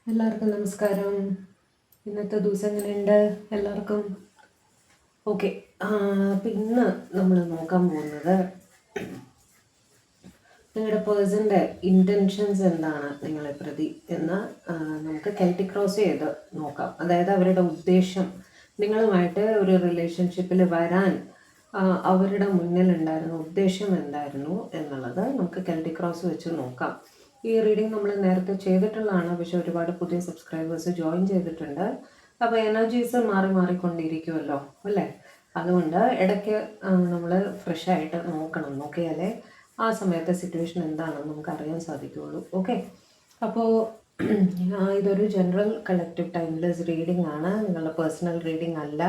എല്ലാവർക്കും നമസ്കാരം. ഇന്നത്തെ ദിവസം എങ്ങനെയുണ്ട് എല്ലാവർക്കും? ഓക്കെ. അപ്പം ഇന്ന് നമ്മൾ നോക്കാൻ പോകുന്നത് നിങ്ങളുടെ പേഴ്സൻ്റെ ഇൻറ്റൻഷൻസ് എന്താണ് നിങ്ങളെ പ്രതി എന്ന് നമുക്ക് കെൽറ്റിക് ക്രോസ് ചെയ്ത് നോക്കാം. അതായത് അവരുടെ ഉദ്ദേശം, നിങ്ങളുമായിട്ട് ഒരു റിലേഷൻഷിപ്പിൽ വരാൻ അവരുടെ മുന്നിലുണ്ടായിരുന്ന ഉദ്ദേശം എന്തായിരുന്നു എന്നുള്ളത് നമുക്ക് കെൽറ്റിക് ക്രോസ് വെച്ച് നോക്കാം. ഈ റീഡിങ് നമ്മൾ നേരത്തെ ചെയ്തിട്ടുള്ളതാണ്, പക്ഷെ ഒരുപാട് പുതിയ സബ്സ്ക്രൈബേഴ്സ് ജോയിൻ ചെയ്തിട്ടുണ്ട്. അപ്പോൾ എനർജീസ് മാറിക്കൊണ്ടിരിക്കുമല്ലോ അല്ലേ? അതുകൊണ്ട് ഇടയ്ക്ക് നമ്മൾ ഫ്രഷായിട്ട് നോക്കണം. നോക്കിയാലേ ആ സമയത്തെ സിറ്റുവേഷൻ എന്താണെന്ന് നമുക്ക് അറിയാൻ സാധിക്കുകയുള്ളൂ. ഓക്കെ. അപ്പോൾ ഇതൊരു ജനറൽ കളക്റ്റീവ് ടൈംലെസ് റീഡിംഗ് ആണ്, നിങ്ങളുടെ പേഴ്സണൽ റീഡിംഗ് അല്ല.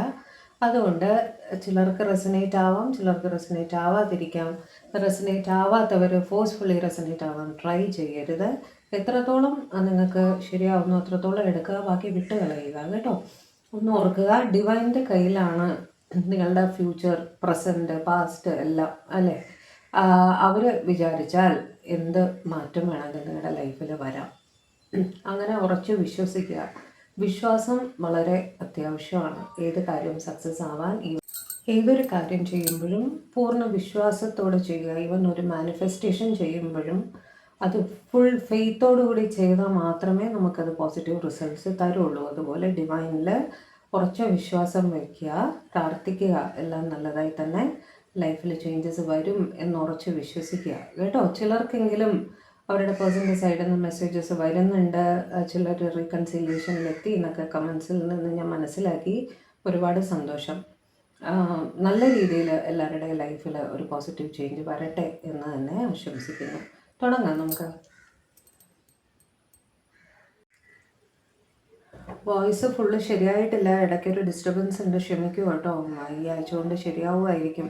അതുകൊണ്ട് ചിലർക്ക് റെസനേറ്റ് ആവാം, ചിലർക്ക് റെസനേറ്റ് ആവാതിരിക്കാം. റെസനേറ്റ് ആവാത്തവർ ഫോഴ്സ്ഫുള്ളി റെസനേറ്റ് ആവാൻ ട്രൈ ചെയ്യരുത്. എത്രത്തോളം നിങ്ങൾക്ക് ശരിയാവുന്നു അത്രത്തോളം എടുക്കുക, ബാക്കി വിട്ട് കളയുക കേട്ടോ. ഒന്ന് ഓർക്കുക, ഡിവൈൻ്റെ കയ്യിലാണ് നിങ്ങളുടെ ഫ്യൂച്ചർ, പ്രസൻറ്റ്, പാസ്റ്റ് എല്ലാം അല്ലേ. അവർ വിചാരിച്ചാൽ എന്ത് മാറ്റം വേണമെങ്കിൽ നിങ്ങളുടെ ലൈഫിൽ വരാം. അങ്ങനെ ഉറച്ചു വിശ്വസിക്കുക. വിശ്വാസം വളരെ അത്യാവശ്യമാണ് ഏത് കാര്യവും സക്സസ് ആവാൻ. ഏതൊരു കാര്യം ചെയ്യുമ്പോഴും പൂർണ്ണ വിശ്വാസത്തോടെ ചെയ്യുക. ഈവൻ ഒരു മാനിഫെസ്റ്റേഷൻ ചെയ്യുമ്പോഴും അത് ഫുൾ ഫെയ്ത്തോടു കൂടി ചെയ്താൽ മാത്രമേ നമുക്കത് പോസിറ്റീവ് റിസൾട്ട്സ് തരുള്ളൂ. അതുപോലെ ഡിവൈനിൽ ഉറച്ച വിശ്വാസം വയ്ക്കുക, പ്രാർത്ഥിക്കുക. എല്ലാം നല്ലതായി തന്നെ ലൈഫിൽ ചേഞ്ചസ് വരും എന്നുറച്ച് വിശ്വസിക്കുക കേട്ടോ. ചിലർക്കെങ്കിലും അവരുടെ പേഴ്സണൽ സൈഡിൽ നിന്ന് മെസ്സേജസ് വരുന്നുണ്ട്. ചിലർ റീകൺസിലിയേഷനിലെത്തി എന്നൊക്കെ കമൻസിൽ നിന്ന് ഞാൻ മനസ്സിലാക്കി. ഒരുപാട് സന്തോഷം. നല്ല രീതിയിൽ എല്ലാവരുടെയും ലൈഫിൽ ഒരു പോസിറ്റീവ് ചേഞ്ച് വരട്ടെ എന്ന് തന്നെ ആശംസിക്കുന്നു. തുടങ്ങാം നമുക്ക്. വോയിസ് ഫുള്ള് ശരിയായിട്ടില്ല, ഇടയ്ക്കൊരു ഡിസ്റ്റർബൻസ് ഉണ്ട്, ക്ഷമിക്കൂ കേട്ടോ. ഈ ആഴ്ച കൊണ്ട് ശരിയാവുമായിരിക്കും.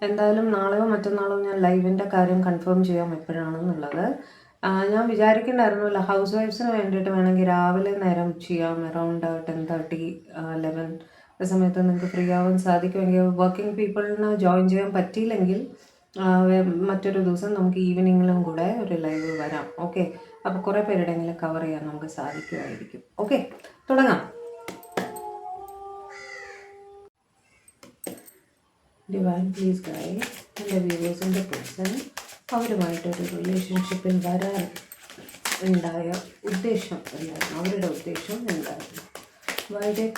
എന്തായാലും നാളെയോ മറ്റന്നാളോ ഞാൻ ലൈവിൻ്റെ കാര്യം കൺഫേം ചെയ്യാം എപ്പോഴാണെന്നുള്ളത്. ഞാൻ വിചാരിക്കണ്ടായിരുന്നില്ല, ഹൗസ് വൈഫ്സിന് വേണ്ടിയിട്ട് വേണമെങ്കിൽ രാവിലെ നേരം ചെയ്യാം, അറൗണ്ട് 10:30, 11 ആ സമയത്ത് നിങ്ങൾക്ക് ഫ്രീ ആവാൻ സാധിക്കുമെങ്കിൽ. വർക്കിംഗ് പീപ്പിളിന് ജോയിൻ ചെയ്യാൻ പറ്റിയില്ലെങ്കിൽ മറ്റൊരു ദിവസം നമുക്ക് ഈവനിങ്ങിലും കൂടെ ഒരു ലൈവ് വരാം. ഓക്കെ. അപ്പോൾ കുറേ പേരുടെയെങ്കിലും കവർ ചെയ്യാൻ നമുക്ക് സാധിക്കുമായിരിക്കും. ഓക്കെ, തുടങ്ങാം. ഡിവൈൻ പ്ലീസ് ഗൈഡ് എൻ്റെ വ്യൂവേഴ്സിൻ്റെ പേഴ്സൺ അവരുമായിട്ടൊരു റിലേഷൻഷിപ്പിൽ വരാൻ ഉണ്ടായ ഉദ്ദേശം എന്തായിരുന്നു, അവരുടെ ഉദ്ദേശം എന്തായിരുന്നു. Why did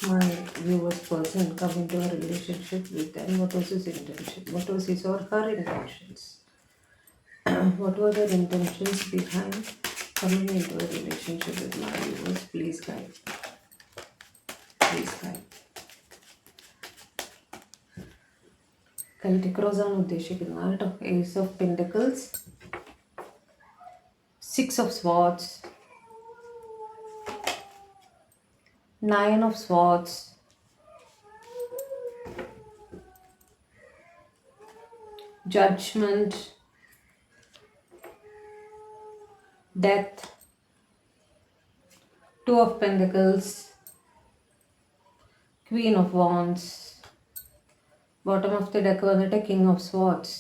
my viewer's person come into a relationship with them? What was his intention? What was his or her intentions? What were their intentions behind coming into a relationship with my viewers? Please guide. Please guide. Celtic Rose ആണ് ഉദ്ദേശിക്കുന്നത് കേട്ടോ. Ace of Pentacles, Six of Swords, Nine of Swords, Judgment, Death, Two of Pentacles, Queen of Wands. Bottom of the deck വന്നിട്ട് king of swords.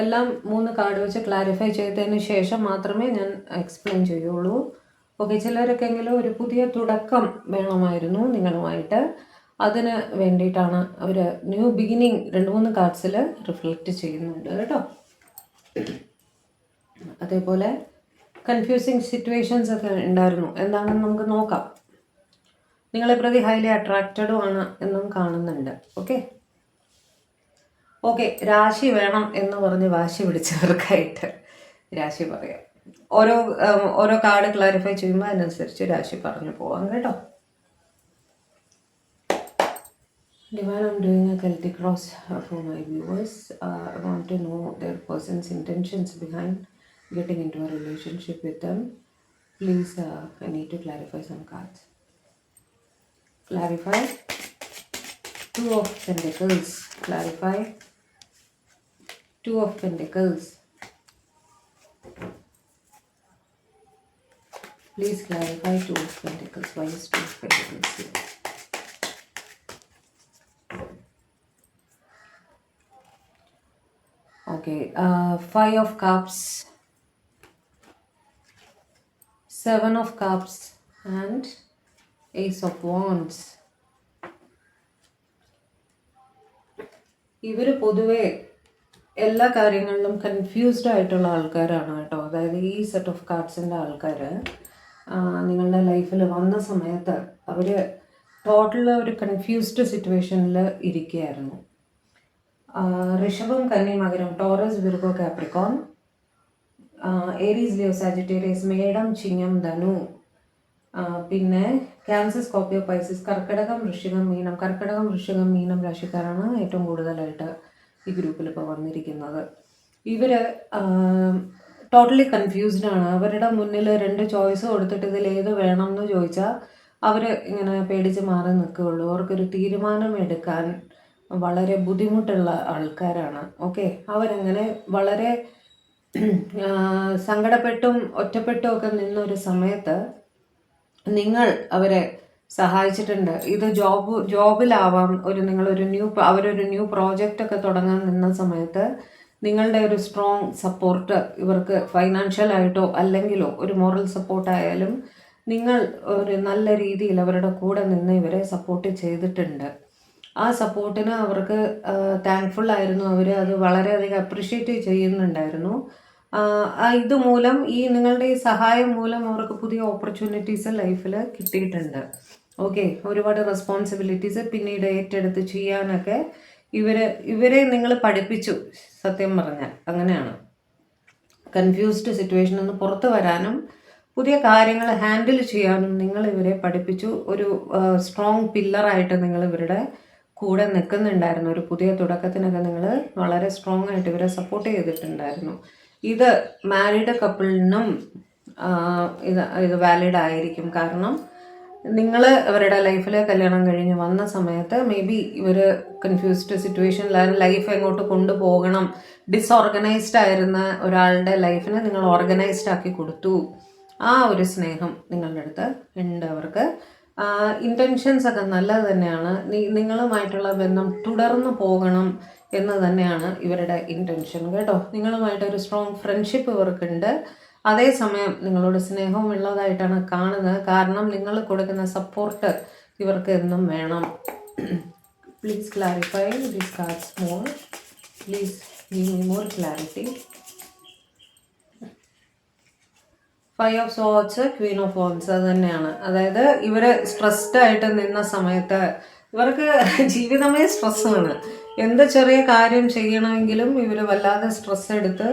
എല്ലാം 3 card വെച്ച് clarify ചെയ്തതിന് ശേഷം മാത്രമേ ഞാൻ എക്സ്പ്ലെയിൻ ചെയ്യുള്ളൂ. ഓക്കെ. ചിലരൊക്കെങ്കിലും ഒരു പുതിയ തുടക്കം വേണമായിരുന്നു നിങ്ങളുമായിട്ട്. അതിന് വേണ്ടിയിട്ടാണ് അവർ ന്യൂ ബിഗിനിങ് 2-3 കാർഡ്സിൽ റിഫ്ലക്റ്റ് ചെയ്യുന്നുണ്ട് കേട്ടോ. അതേപോലെ കൺഫ്യൂസിങ് സിറ്റുവേഷൻസ് ഒക്കെ ഉണ്ടായിരുന്നു. എന്താണെന്ന് നമുക്ക് നോക്കാം. നിങ്ങളെ പ്രതി ഹൈലി അട്രാക്റ്റഡും ആണ് എന്നും കാണുന്നുണ്ട്. ഓക്കെ. ഓക്കെ, രാശി വേണം എന്ന് പറഞ്ഞ് വാശി പിടിച്ചവർക്കായിട്ട് രാശി പറയാം. ഓരോ കാർഡ് ക്ലാരിഫൈ ചെയ്യുമ്പോൾ അതിനനുസരിച്ച് രാശി പറഞ്ഞു പോവാം കേട്ടോ. Divine, I'm doing a Celtic cross for my viewers. I want to know their person's intentions behind getting into a relationship with them. Please, I need to clarify some cards. Clarify. Two of Pentacles. Clarify. Two of Pentacles. Please clarify Two of Pentacles. Why is Two of Pentacles here? Okay. Five of Cups. 7 of Cups and Ace of Wands. ഇവർ പൊതുവെ എല്ലാ കാര്യങ്ങളിലും confused ആയിട്ടുള്ള ആൾക്കാരാണ് കേട്ടോ. അതായത് ഈ set of കാർഡ്സിൻ്റെ ആൾക്കാർ നിങ്ങളുടെ ലൈഫിൽ വന്ന സമയത്ത് അവർ ടോട്ടൽ ഒരു കൺഫ്യൂസ്ഡ് സിറ്റുവേഷനിൽ ഇരിക്കുകയായിരുന്നു. ഋഷഭം, കന്നി, മകരം, Taurus, Virgo, Capricorn, Aries, Leo, Sagittarius, മേടം, ചിങ്ങം, ധനു, പിന്നെ ക്യാൻസർ, സ്കോർപ്പിയോ, പൈസിസ്, കർക്കിടകം, വൃശ്ചികം, മീനം. കർക്കിടകം, വൃശ്ചികം, മീനം രാശിക്കാരാണ് ഏറ്റവും കൂടുതലായിട്ട് ഈ ഗ്രൂപ്പിൽ ഇപ്പോൾ വന്നിരിക്കുന്നത്. ഇവർ ടോട്ടലി കൺഫ്യൂസ്ഡ് ആണ്. അവരുടെ മുന്നിൽ 2 ചോയ്സ് കൊടുത്തിട്ട് ഇതിൽ ഏത് വേണം എന്ന് ചോദിച്ചാൽ അവർ ഇങ്ങനെ പേടിച്ച് മാറി നിൽക്കുകയുള്ളൂ. അവർക്കൊരു തീരുമാനം എടുക്കാൻ വളരെ ബുദ്ധിമുട്ടുള്ള ആൾക്കാരാണ്. ഓക്കെ, അവരങ്ങനെ വളരെ സങ്കടപ്പെട്ടും ഒറ്റപ്പെട്ടും ഒക്കെ നിന്നൊരു സമയത്ത് നിങ്ങൾ അവരെ സഹായിച്ചിട്ടുണ്ട്. ഇത് ജോബിലാവാം, അവരൊരു ന്യൂ പ്രോജക്റ്റ് ഒക്കെ തുടങ്ങാൻ നിന്ന സമയത്ത് നിങ്ങളുടെ ഒരു സ്ട്രോങ് സപ്പോർട്ട് ഇവർക്ക് ഫൈനാൻഷ്യലായിട്ടോ അല്ലെങ്കിലോ ഒരു മോറൽ സപ്പോർട്ടായാലും നിങ്ങൾ ഒരു നല്ല രീതിയിൽ അവരുടെ കൂടെ നിന്ന് ഇവരെ സപ്പോർട്ട് ചെയ്തിട്ടുണ്ട്. ആ സപ്പോർട്ടിന് അവർക്ക് താങ്ക്ഫുൾ ആയിരുന്നു. അവർ അത് വളരെയധികം അപ്രിഷ്യേറ്റ് ചെയ്യുന്നുണ്ടായിരുന്നു. ഇതുമൂലം നിങ്ങളുടെ ഈ സഹായം മൂലം അവർക്ക് പുതിയ ഓപ്പർച്യൂണിറ്റീസ് ലൈഫിൽ കിട്ടിയിട്ടുണ്ട്. ഓക്കെ, ഒരുപാട് റെസ്പോൺസിബിലിറ്റീസ് പിന്നീട് ഏറ്റെടുത്ത് ചെയ്യാനൊക്കെ ഇവരെ നിങ്ങൾ പഠിപ്പിച്ചു. സത്യം പറഞ്ഞാൽ അങ്ങനെയാണ്. കൺഫ്യൂസ്ഡ് സിറ്റുവേഷനിൽ നിന്ന് പുറത്തു വരാനും പുതിയ കാര്യങ്ങൾ ഹാൻഡിൽ ചെയ്യാനും നിങ്ങൾ ഇവരെ പഠിപ്പിച്ചു. ഒരു സ്ട്രോങ് പില്ലറായിട്ട് നിങ്ങൾ ഇവരുടെ കൂടെ നിൽക്കുന്നുണ്ടായിരുന്നു. ഒരു പുതിയ തുടക്കത്തിനൊക്കെ നിങ്ങൾ വളരെ സ്ട്രോങ് ആയിട്ട് ഇവരെ സപ്പോർട്ട് ചെയ്തിട്ടുണ്ടായിരുന്നു. ഇത് മാരീഡ് കപ്പിളിനും ഇത് വാലിഡ് ആയിരിക്കും. കാരണം നിങ്ങൾ അവരുടെ ലൈഫിൽ കല്യാണം കഴിഞ്ഞ് വന്ന സമയത്ത് മേ ബി ഇവർ കൺഫ്യൂസ്ഡ് സിറ്റുവേഷനിലാണ്. ലൈഫ് എങ്ങോട്ട് കൊണ്ടുപോകണം, ഡിസോർഗനൈസ്ഡ് ആയിരുന്ന ഒരാളുടെ ലൈഫിനെ നിങ്ങൾ ഓർഗനൈസ്ഡ് ആക്കി കൊടുത്തു. ആ ഒരു സ്നേഹം നിങ്ങളുടെ അടുത്ത് ഉണ്ട് അവർക്ക്. ഇൻറ്റൻഷൻസ് ഒക്കെ നല്ലത് തന്നെയാണ്. നിങ്ങളുമായിട്ടുള്ള ബന്ധം തുടർന്ന് പോകണം എന്ന് തന്നെയാണ് ഇവരുടെ ഇൻറ്റൻഷൻ കേട്ടോ. നിങ്ങളുമായിട്ടൊരു സ്ട്രോങ് ഫ്രണ്ട്ഷിപ്പ് ഇവർക്കുണ്ട്. അതേസമയം നിങ്ങളോട് സ്നേഹവും ഉള്ളതായിട്ടാണ് കാണുന്നത്. കാരണം നിങ്ങൾ കൊടുക്കുന്ന സപ്പോർട്ട് ഇവർക്ക് എന്നും വേണം. Please clarify these cards more. Please give me more clarity. 5 of Swords, Queen of Wands, അത് തന്നെയാണ്. അതായത് ഇവർ സ്ട്രെസ്ഡ് ആയിട്ട് നിന്ന സമയത്ത് ഇവർക്ക് ജീവിതമേ സ്ട്രെസ്സാണ്. എന്ത് ചെറിയ കാര്യം ചെയ്യണമെങ്കിലും ഇവർ വല്ലാതെ സ്ട്രെസ് എടുത്ത്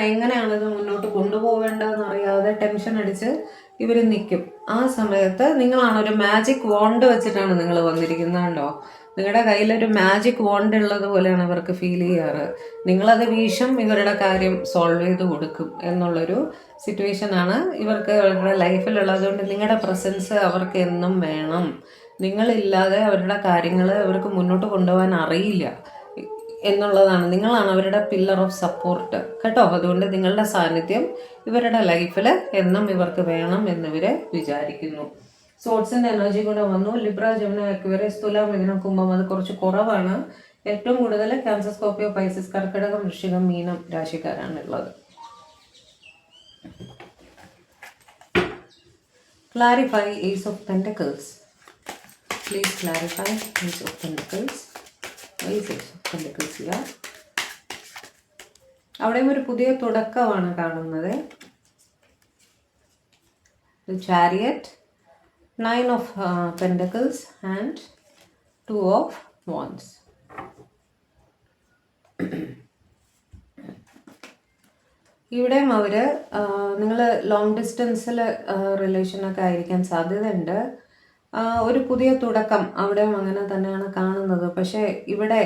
എങ്ങനെയാണിത് മുന്നോട്ട് കൊണ്ടുപോകേണ്ടതെന്ന് അറിയാതെ ടെൻഷൻ അടിച്ച് ഇവർ നിൽക്കും. ആ സമയത്ത് നിങ്ങളാണ് ഒരു മാജിക് വാണ്ട് വെച്ചിട്ടാണ് നിങ്ങൾ വന്നിരിക്കുന്നുണ്ടോ. നിങ്ങളുടെ കയ്യിലൊരു മാജിക് വാണ്ട് ഉള്ളത് പോലെയാണ് ഇവർക്ക് ഫീൽ ചെയ്യാറ്. നിങ്ങളത് വീശും, ഇവരുടെ കാര്യം സോൾവ് ചെയ്ത് കൊടുക്കും എന്നുള്ളൊരു സിറ്റുവേഷനാണ് ഇവർക്ക് അവരുടെ ലൈഫിലുള്ളത്. കൊണ്ട് നിങ്ങളുടെ പ്രസൻസ് അവർക്ക് എന്നും വേണം. നിങ്ങളില്ലാതെ അവരുടെ കാര്യങ്ങൾ അവർക്ക് മുന്നോട്ട് കൊണ്ടുപോകാൻ അറിയില്ല എന്നുള്ളതാണ്. നിങ്ങളാണ് അവരുടെ പില്ലർ ഓഫ് സപ്പോർട്ട് കേട്ടോ. അതുകൊണ്ട് നിങ്ങളുടെ സാന്നിധ്യം ഇവരുടെ ലൈഫിൽ എന്നും ഇവർക്ക് വേണം എന്നിവർ വിചാരിക്കുന്നു. സോട്സിൻ്റെ എനർജി കൂടെ വന്നു. ലിബ്ര, ജെമിനി, അക്വേറിയസ്, തുലാം, മിഥുനം, കുംഭം അത് കുറച്ച് കുറവാണ്. ഏറ്റവും കൂടുതൽ ക്യാൻസർ, സ്കോർപ്പിയോ, പൈസിസ്, കർക്കിടകം, വൃശ്ചികം, മീനം രാശിക്കാരാണുള്ളത്. Clarify Ace of Pentacles. Please clarify Ace of Pentacles. Ace of Pentacles here. അവിടെയും ഒരു പുതിയ തുടക്കമാണ് കാണുന്നത്. The Chariot, 9 of Pentacles and 2 of Wands. ഇവിടെയും അവർ നിങ്ങൾ ലോങ് ഡിസ്റ്റൻസിൽ റിലേഷനൊക്കെ ആയിരിക്കാൻ സാധ്യതയുണ്ട്. ഒരു പുതിയ തുടക്കം അവിടെയും അങ്ങനെ തന്നെയാണ് കാണുന്നത്. പക്ഷേ ഇവിടെ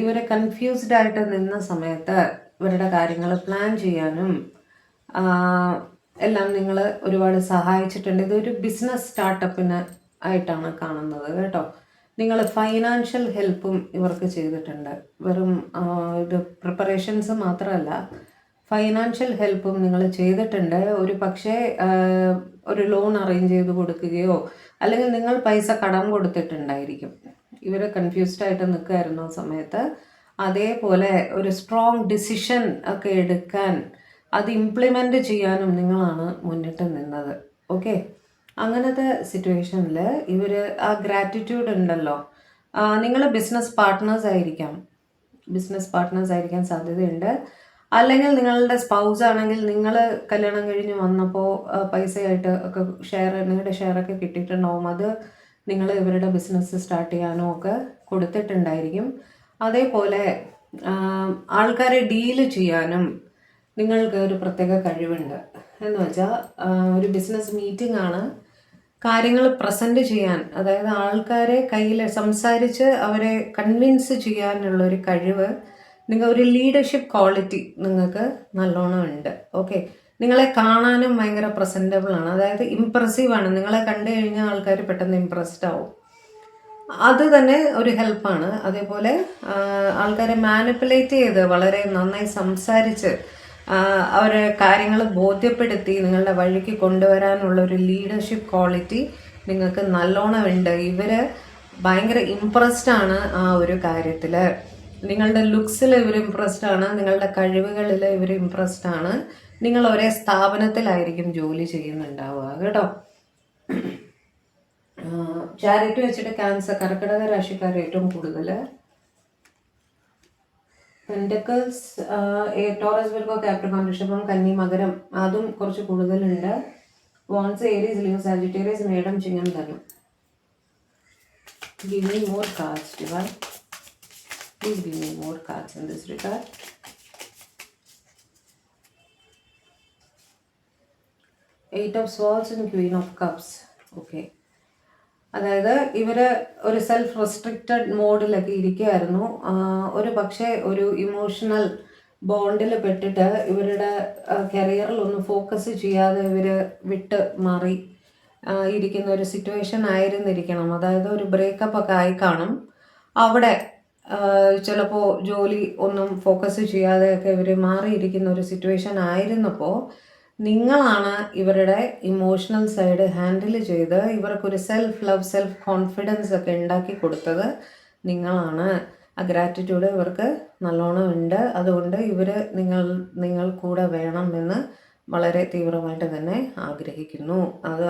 ഇവർ കൺഫ്യൂസ്ഡ് ആയിട്ട് നിന്ന സമയത്ത് ഇവരുടെ കാര്യങ്ങൾ പ്ലാൻ ചെയ്യാനും എല്ലാം നിങ്ങൾ ഒരുപാട് സഹായിച്ചിട്ടുണ്ട്. ഇതൊരു ബിസിനസ് സ്റ്റാർട്ടപ്പിന് ആയിട്ടാണ് കാണുന്നത് കേട്ടോ. നിങ്ങൾ ഫൈനാൻഷ്യൽ ഹെൽപ്പും ഇവർക്ക് ചെയ്തിട്ടുണ്ട്. വെറും ഇത് പ്രിപ്പറേഷൻസ് മാത്രമല്ല, ഫൈനാൻഷ്യൽ ഹെൽപ്പും നിങ്ങൾ ചെയ്തിട്ടുണ്ട്. ഒരു പക്ഷേ ഒരു ലോൺ അറേഞ്ച് ചെയ്ത് കൊടുക്കുകയോ അല്ലെങ്കിൽ നിങ്ങൾ പൈസ കടം കൊടുത്തിട്ടുണ്ടായിരിക്കും. ഇവർ കൺഫ്യൂസ്ഡ് ആയിട്ട് നിൽക്കുമായിരുന്നു ആ സമയത്ത്. അതേപോലെ ഒരു സ്ട്രോങ് ഡിസിഷൻ ഒക്കെ എടുക്കാൻ അത് ഇംപ്ലിമെൻ്റ് ചെയ്യാനും നിങ്ങളാണ് മുന്നിട്ട് നിന്നത്. ഓക്കെ, അങ്ങനത്തെ സിറ്റുവേഷനിൽ ഇവർ ആ ഗ്രാറ്റിറ്റ്യൂഡ് ഉണ്ടല്ലോ, നിങ്ങൾ ബിസിനസ് പാർട്ട്നേഴ്സ് ആയിരിക്കാൻ സാധ്യതയുണ്ട്. അല്ലെങ്കിൽ നിങ്ങളുടെ സ്പൗസ് ആണെങ്കിൽ നിങ്ങൾ കല്യാണം കഴിഞ്ഞ് വന്നപ്പോൾ പൈസയായിട്ട് ഒക്കെ നിങ്ങളുടെ ഷെയറൊക്കെ കിട്ടിയിട്ടുണ്ടാവും. അത് നിങ്ങൾ ഇവരുടെ ബിസിനസ് സ്റ്റാർട്ട് ചെയ്യാനോ ഒക്കെ കൊടുത്തിട്ടുണ്ടായിരിക്കും. അതേപോലെ ആൾക്കാരെ ഡീല് ചെയ്യാനും നിങ്ങൾക്ക് ഒരു പ്രത്യേക കഴിവുണ്ട്. എന്ന് വെച്ചാൽ ഒരു ബിസിനസ് മീറ്റിംഗ് ആണ്, കാര്യങ്ങൾ പ്രസൻറ്റ് ചെയ്യാൻ, അതായത് ആൾക്കാരെ കയ്യിൽ സംസാരിച്ച് അവരെ കൺവിൻസ് ചെയ്യാനുള്ള ഒരു കഴിവ്, ഒരു ലീഡർഷിപ്പ് ക്വാളിറ്റി നിങ്ങൾക്ക് നല്ലോണം ഉണ്ട്. ഓക്കെ, നിങ്ങളെ കാണാനും ഭയങ്കര പ്രസൻറ്റബിൾ ആണ്, അതായത് ഇംപ്രസീവ് ആണ്. നിങ്ങളെ കണ്ടു കഴിഞ്ഞാൽ ആൾക്കാർ പെട്ടെന്ന് ഇംപ്രസ്ഡ് ആവും. അത് തന്നെ ഒരു ഹെൽപ്പാണ്. അതേപോലെ ആൾക്കാരെ മാനിപ്പുലേറ്റ് ചെയ്ത് വളരെ നന്നായി സംസാരിച്ച് അവരെ കാര്യങ്ങൾ ബോധ്യപ്പെടുത്തി നിങ്ങളുടെ വഴിക്ക് കൊണ്ടുവരാനുള്ള ഒരു ലീഡർഷിപ്പ് ക്വാളിറ്റി നിങ്ങൾക്ക് നല്ലോണം ഉണ്ട്. ഇവർ ഭയങ്കര ഇംപ്രസ്ഡ് ആണ് ആ ഒരു കാര്യത്തിൽ. നിങ്ങളുടെ ലുക്സിൽ ഇവർ ഇംപ്രസ്ഡ് ആണ്, നിങ്ങളുടെ കഴിവുകളിൽ ഇവർ ഇംപ്രസ്ഡ് ആണ്. നിങ്ങൾ ഒരേ സ്ഥാപനത്തിലായിരിക്കും ജോലി ചെയ്യുന്നുണ്ടാവുക കേട്ടോ. ചാരിറ്റി വെച്ചിട്ട് കർക്കിടക രാശിക്കാർ ഏറ്റവും കൂടുതൽ. പെൻറ്റക്കിൾസ്, ടോറസ്, വിർഗോ, കാപ്രിക്കോൺ, ഋഷഭം, കന്നി, മകരം അതും കുറച്ച് കൂടുതലുണ്ട്. വോൺസ്, ഏരീസ്, ലിയോ, സാജിറ്റേറിയസ്, മേടം, ചിങ്ങം, ധനു. Give me more cards, Divine. Please give me more cards in this regard. Eight of Swords and Queen of Cups. Okay. അതായത് ഇവർ ഒരു സെൽഫ് റെസ്ട്രിക്റ്റഡ് മോഡിലൊക്കെ ഇരിക്കുകയായിരുന്നു. ഒരു പക്ഷേ ഒരു ഇമോഷണൽ ബോണ്ടിൽ പെട്ടിട്ട് ഇവരുടെ കരിയറിൽ ഒന്ന് ഫോക്കസ് ചെയ്യാതെ ഇവർ വിട്ട് മാറി ഇരിക്കുന്ന ഒരു സിറ്റുവേഷൻ ആയിരുന്നിരിക്കണം. അതായത് ഒരു ബ്രേക്കപ്പ് ഒക്കെ ആയി കാണും. അവിടെ ചിലപ്പോൾ ജോലി ഒന്നും ഫോക്കസ് ചെയ്യാതെയൊക്കെ ഇവർ മാറിയിരിക്കുന്ന ഒരു സിറ്റുവേഷൻ ആയിരുന്നപ്പോൾ നിങ്ങളാണ് ഇവരുടെ ഇമോഷണൽ സൈഡ് ഹാൻഡിൽ ചെയ്ത് ഇവർക്കൊരു സെൽഫ് ലവ്, സെൽഫ് കോൺഫിഡൻസ് ഒക്കെ ഉണ്ടാക്കി കൊടുത്തത് നിങ്ങളാണ്. ആ ഗ്രാറ്റിറ്റ്യൂഡ് ഇവർക്ക് നല്ലോണം ഉണ്ട്. അതുകൊണ്ട് ഇവർ നിങ്ങൾ കൂടെ വേണമെന്ന് വളരെ തീവ്രമായിട്ട് തന്നെ ആഗ്രഹിക്കുന്നു.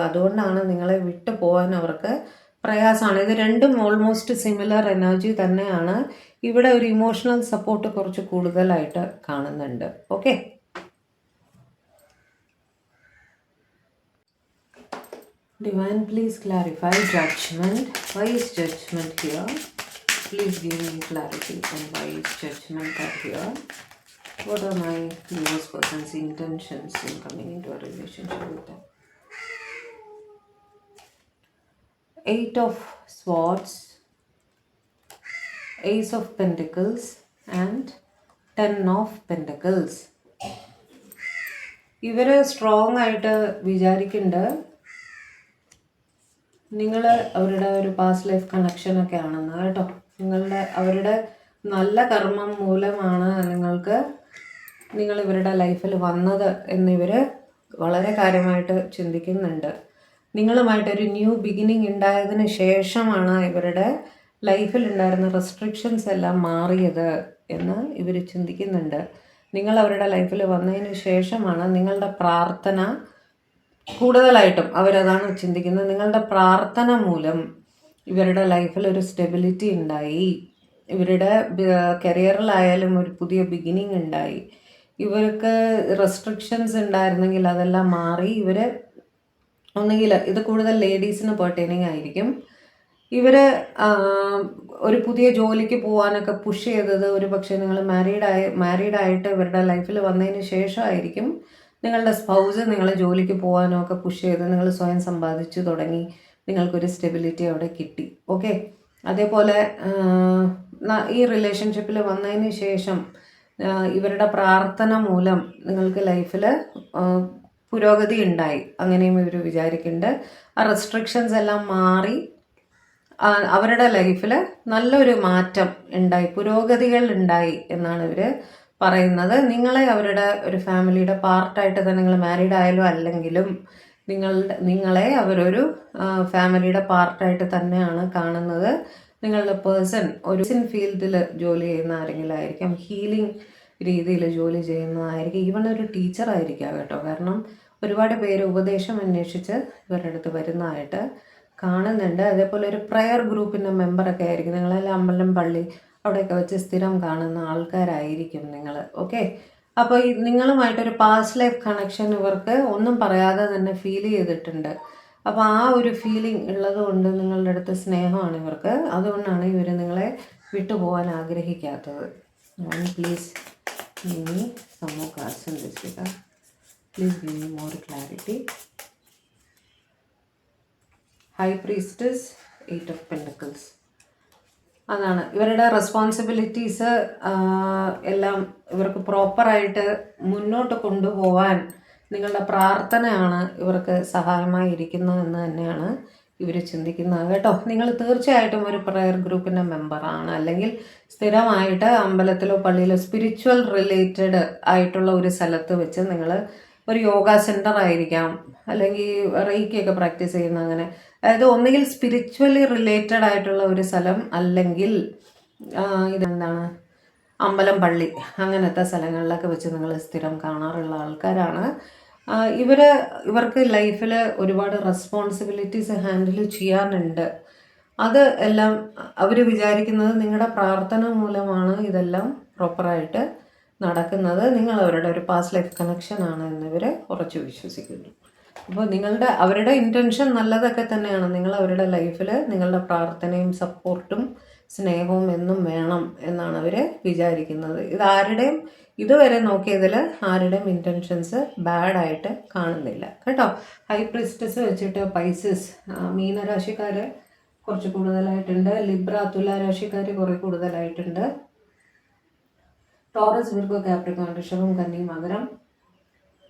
അതുകൊണ്ടാണ് നിങ്ങളെ വിട്ടു പോകാൻ അവർക്ക് പ്രയാസമാണ്. ഇത് രണ്ടും ഓൾമോസ്റ്റ് സിമിലർ എനർജി തന്നെയാണ്. ഇവിടെ ഒരു ഇമോഷണൽ സപ്പോർട്ട് കുറച്ച് കൂടുതലായിട്ട് കാണുന്നുണ്ട്. Okay, Divine, please clarify judgment. Why is judgment here? Please give me clarity on why is judgment here. What are my viewers person's intentions in coming into a relationship with them? Eight of Swords, Ace of Pentacles and 10 of Pentacles. ഇവർ strong ആയിട്ട് വിചാരിക്കുന്നുണ്ട് നിങ്ങൾ അവരുടെ ഒരു past life കണക്ഷനൊക്കെ ആണെന്ന് കേട്ടോ. അവരുടെ നല്ല കർമ്മം മൂലമാണ് നിങ്ങൾ ഇവരുടെ ലൈഫിൽ വന്നത് എന്നിവർ വളരെ കാര്യമായിട്ട് ചിന്തിക്കുന്നുണ്ട്. നിങ്ങളുമായിട്ടൊരു ന്യൂ ബിഗിനിങ് ഉണ്ടായതിന് ശേഷമാണ് ഇവരുടെ ലൈഫിൽ ഉണ്ടായിരുന്ന റെസ്ട്രിക്ഷൻസ് എല്ലാം മാറിയത് എന്ന് ഇവർ ചിന്തിക്കുന്നുണ്ട്. നിങ്ങൾ അവരുടെ ലൈഫിൽ വന്നതിന് ശേഷമാണ് നിങ്ങളുടെ പ്രാർത്ഥന, കൂടുതലായിട്ടും അവരതാണ് ചിന്തിക്കുന്നത്, നിങ്ങളുടെ പ്രാർത്ഥന മൂലം ഇവരുടെ ലൈഫിൽ ഒരു സ്റ്റെബിലിറ്റി ഉണ്ടായി, ഇവരുടെ കരിയറിലായാലും ഒരു പുതിയ ബിഗിനിങ് ഉണ്ടായി. ഇവർക്ക് റെസ്ട്രിക്ഷൻസ് ഉണ്ടായിരുന്നെങ്കിൽ അതെല്ലാം മാറി. ഒന്നുകിൽ ഇത് കൂടുതൽ ലേഡീസിന് പെർട്ടൈനിങ് ആയിരിക്കും. ഒരു പുതിയ ജോലിക്ക് പോകാനൊക്കെ പുഷ് ചെയ്തത് ഒരു പക്ഷേ നിങ്ങൾ മാരീഡായിട്ട് ഇവരുടെ ലൈഫിൽ വന്നതിന് ശേഷമായിരിക്കും. നിങ്ങളുടെ സ്പൗസ് നിങ്ങളെ ജോലിക്ക് പോകാനോ ഒക്കെ പുഷ് ചെയ്ത് നിങ്ങൾ സ്വയം സമ്പാദിച്ചു തുടങ്ങി, നിങ്ങൾക്കൊരു സ്റ്റെബിലിറ്റി അവിടെ കിട്ടി. ഓക്കെ, അതേപോലെ ഈ റിലേഷൻഷിപ്പിൽ വന്നതിന് ശേഷം ഇവരുടെ പ്രാർത്ഥന മൂലം നിങ്ങൾക്ക് ലൈഫിൽ പുരോഗതി ഉണ്ടായി, അങ്ങനെയും ഇവർ വിചാരിക്കുന്നുണ്ട്. ആ റെസ്ട്രിക്ഷൻസ് എല്ലാം മാറി അവരുടെ ലൈഫിൽ നല്ലൊരു മാറ്റം ഉണ്ടായി, പുരോഗതികൾ ഉണ്ടായി എന്നാണ് ഇവർ പറയുന്നത്. നിങ്ങളെ അവരുടെ ഒരു ഫാമിലിയുടെ പാർട്ടായിട്ട് തന്നെ, നിങ്ങൾ മാരീഡ് ആയാലും അല്ലെങ്കിലും നിങ്ങളെ അവരൊരു ഫാമിലിയുടെ പാർട്ടായിട്ട് തന്നെയാണ് കാണുന്നത്. നിങ്ങളുടെ പേഴ്സൺ ഒരു ഫീൽഡിൽ ജോലി ചെയ്യുന്ന ആരെങ്കിലും ആയിരിക്കാം, ഹീലിംഗ് രീതിയിൽ ജോലി ചെയ്യുന്നതായിരിക്കും. ഈവൺ ഒരു ടീച്ചറായിരിക്കാം കേട്ടോ. കാരണം ഒരുപാട് പേര് ഉപദേശം അന്വേഷിച്ച് ഇവരുടെ അടുത്ത് വരുന്നതായിട്ട് കാണുന്നുണ്ട്. അതേപോലെ ഒരു പ്രയർ ഗ്രൂപ്പിൻ്റെ മെമ്പറൊക്കെ ആയിരിക്കും. നിങ്ങളെല്ലാം അമ്പലം, പള്ളി അവിടെയൊക്കെ വെച്ച് സ്ഥിരം കാണുന്ന ആൾക്കാരായിരിക്കും നിങ്ങൾ. ഓക്കെ, അപ്പോൾ ഈ നിങ്ങളുമായിട്ടൊരു പാസ്റ്റ് ലൈഫ് കണക്ഷൻ ഇവർക്ക് ഒന്നും പറയാതെ തന്നെ ഫീൽ ചെയ്തിട്ടുണ്ട്. അപ്പോൾ ആ ഒരു ഫീലിംഗ് ഉള്ളത് കൊണ്ട് നിങ്ങളുടെ അടുത്ത് സ്നേഹമാണ് ഇവർക്ക്. അതുകൊണ്ടാണ് ഇവർ നിങ്ങളെ വിട്ടുപോകാൻ ആഗ്രഹിക്കാത്തത്. Please give me some more cards in this regard. Please give me more clarity. High Priestess, 8 of Pentacles. അതാണ് ഇവരുടെ റെസ്പോൺസിബിലിറ്റീസ് എല്ലാം ഇവർക്ക് പ്രോപ്പറായിട്ട് മുന്നോട്ട് കൊണ്ടുപോകാൻ നിങ്ങളുടെ പ്രാർത്ഥനയാണ് ഇവർക്ക് സഹായമായി ഇരിക്കുന്നതെന്ന് തന്നെയാണ് ഇവർ ചിന്തിക്കുന്നത് കേട്ടോ. നിങ്ങൾ തീർച്ചയായിട്ടും ഒരു പ്രയർ ഗ്രൂപ്പിൻ്റെ മെമ്പറാണ്, അല്ലെങ്കിൽ സ്ഥിരമായിട്ട് അമ്പലത്തിലോ പള്ളിയിലോ സ്പിരിച്വൽ റിലേറ്റഡ് ആയിട്ടുള്ള ഒരു സ്ഥലത്ത് വെച്ച് നിങ്ങൾ ഒരു യോഗ സെൻറ്റർ ആയിരിക്കാം, അല്ലെങ്കിൽ റെയ്ക്കിയൊക്കെ പ്രാക്ടീസ് ചെയ്യുന്ന അങ്ങനെ, അതായത് ഒന്നുകിൽ സ്പിരിച്വലി റിലേറ്റഡ് ആയിട്ടുള്ള ഒരു സ്ഥലം, അല്ലെങ്കിൽ ഇതെന്താണ് അമ്പലം, പള്ളി അങ്ങനത്തെ സ്ഥലങ്ങളിലൊക്കെ വെച്ച് നിങ്ങൾ സ്ഥിരം കാണാറുള്ള ആൾക്കാരാണ്. ഇവർക്ക് ലൈഫിൽ ഒരുപാട് റെസ്പോൺസിബിലിറ്റീസ് ഹാൻഡിൽ ചെയ്യാനുണ്ട്. അത് എല്ലാം അവർ വിചാരിക്കുന്നത് നിങ്ങളുടെ പ്രാർത്ഥന മൂലമാണ് ഇതെല്ലാം പ്രോപ്പറായിട്ട് നടക്കുന്നത്. നിങ്ങൾ അവരുടെ ഒരു പാസ്റ്റ് ലൈഫ് കണക്ഷനാണ് എന്നിവർ ഉറച്ചു വിശ്വസിക്കുന്നു. അപ്പോൾ അവരുടെ ഇൻറ്റൻഷൻ നല്ലതൊക്കെ തന്നെയാണ്. നിങ്ങൾ അവരുടെ ലൈഫിൽ നിങ്ങളുടെ പ്രാർത്ഥനയും സപ്പോർട്ടും സ്നേഹവും എന്നും വേണം എന്നാണ് അവർ വിചാരിക്കുന്നത്. ഇതുവരെ നോക്കിയതിൽ ആരുടെയും ഇൻറ്റൻഷൻസ് ബാഡായിട്ട് കാണുന്നില്ല കേട്ടോ. ഹൈ പ്രിസ്റ്റസ് വെച്ചിട്ട് പൈസസ്, മീനരാശിക്കാർ കുറച്ച് കൂടുതലായിട്ടുണ്ട്. ലിബ്ര, തുല രാശിക്കാർ കുറേ കൂടുതലായിട്ടുണ്ട്. ടോറസ്, വിർഗോ, കാപ്രിക്കോൺ, ഋഷഭം, കന്നി, മകരം,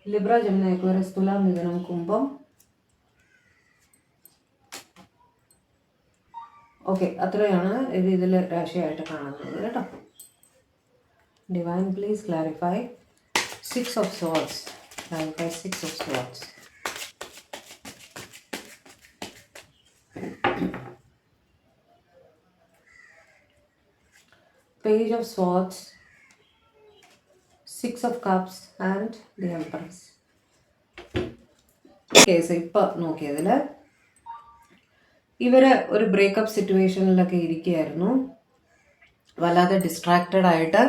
ലിബ്ര, ജമിനി, അക്വേറിയസ്, തുലാം, മിഥുനം, കുംഭം. ഓക്കെ, അത്രയാണ് ഇതിൽ രാശിയായിട്ട് കാണുന്നത് കേട്ടോ. Divine, please clarify. 6 of Swords. Clarify 6 of Swords. Page of Swords, 6 of Cups and the Empress. Case ഇപ്പോൾ നോക്കിയതിൽ ഇവർ ഒരു ബ്രേക്കപ്പ് സിറ്റുവേഷനിലൊക്കെ ഇരിക്കുകയായിരുന്നു. വല്ലാതെ ഡിസ്ട്രാക്റ്റഡ് ആയിട്ട്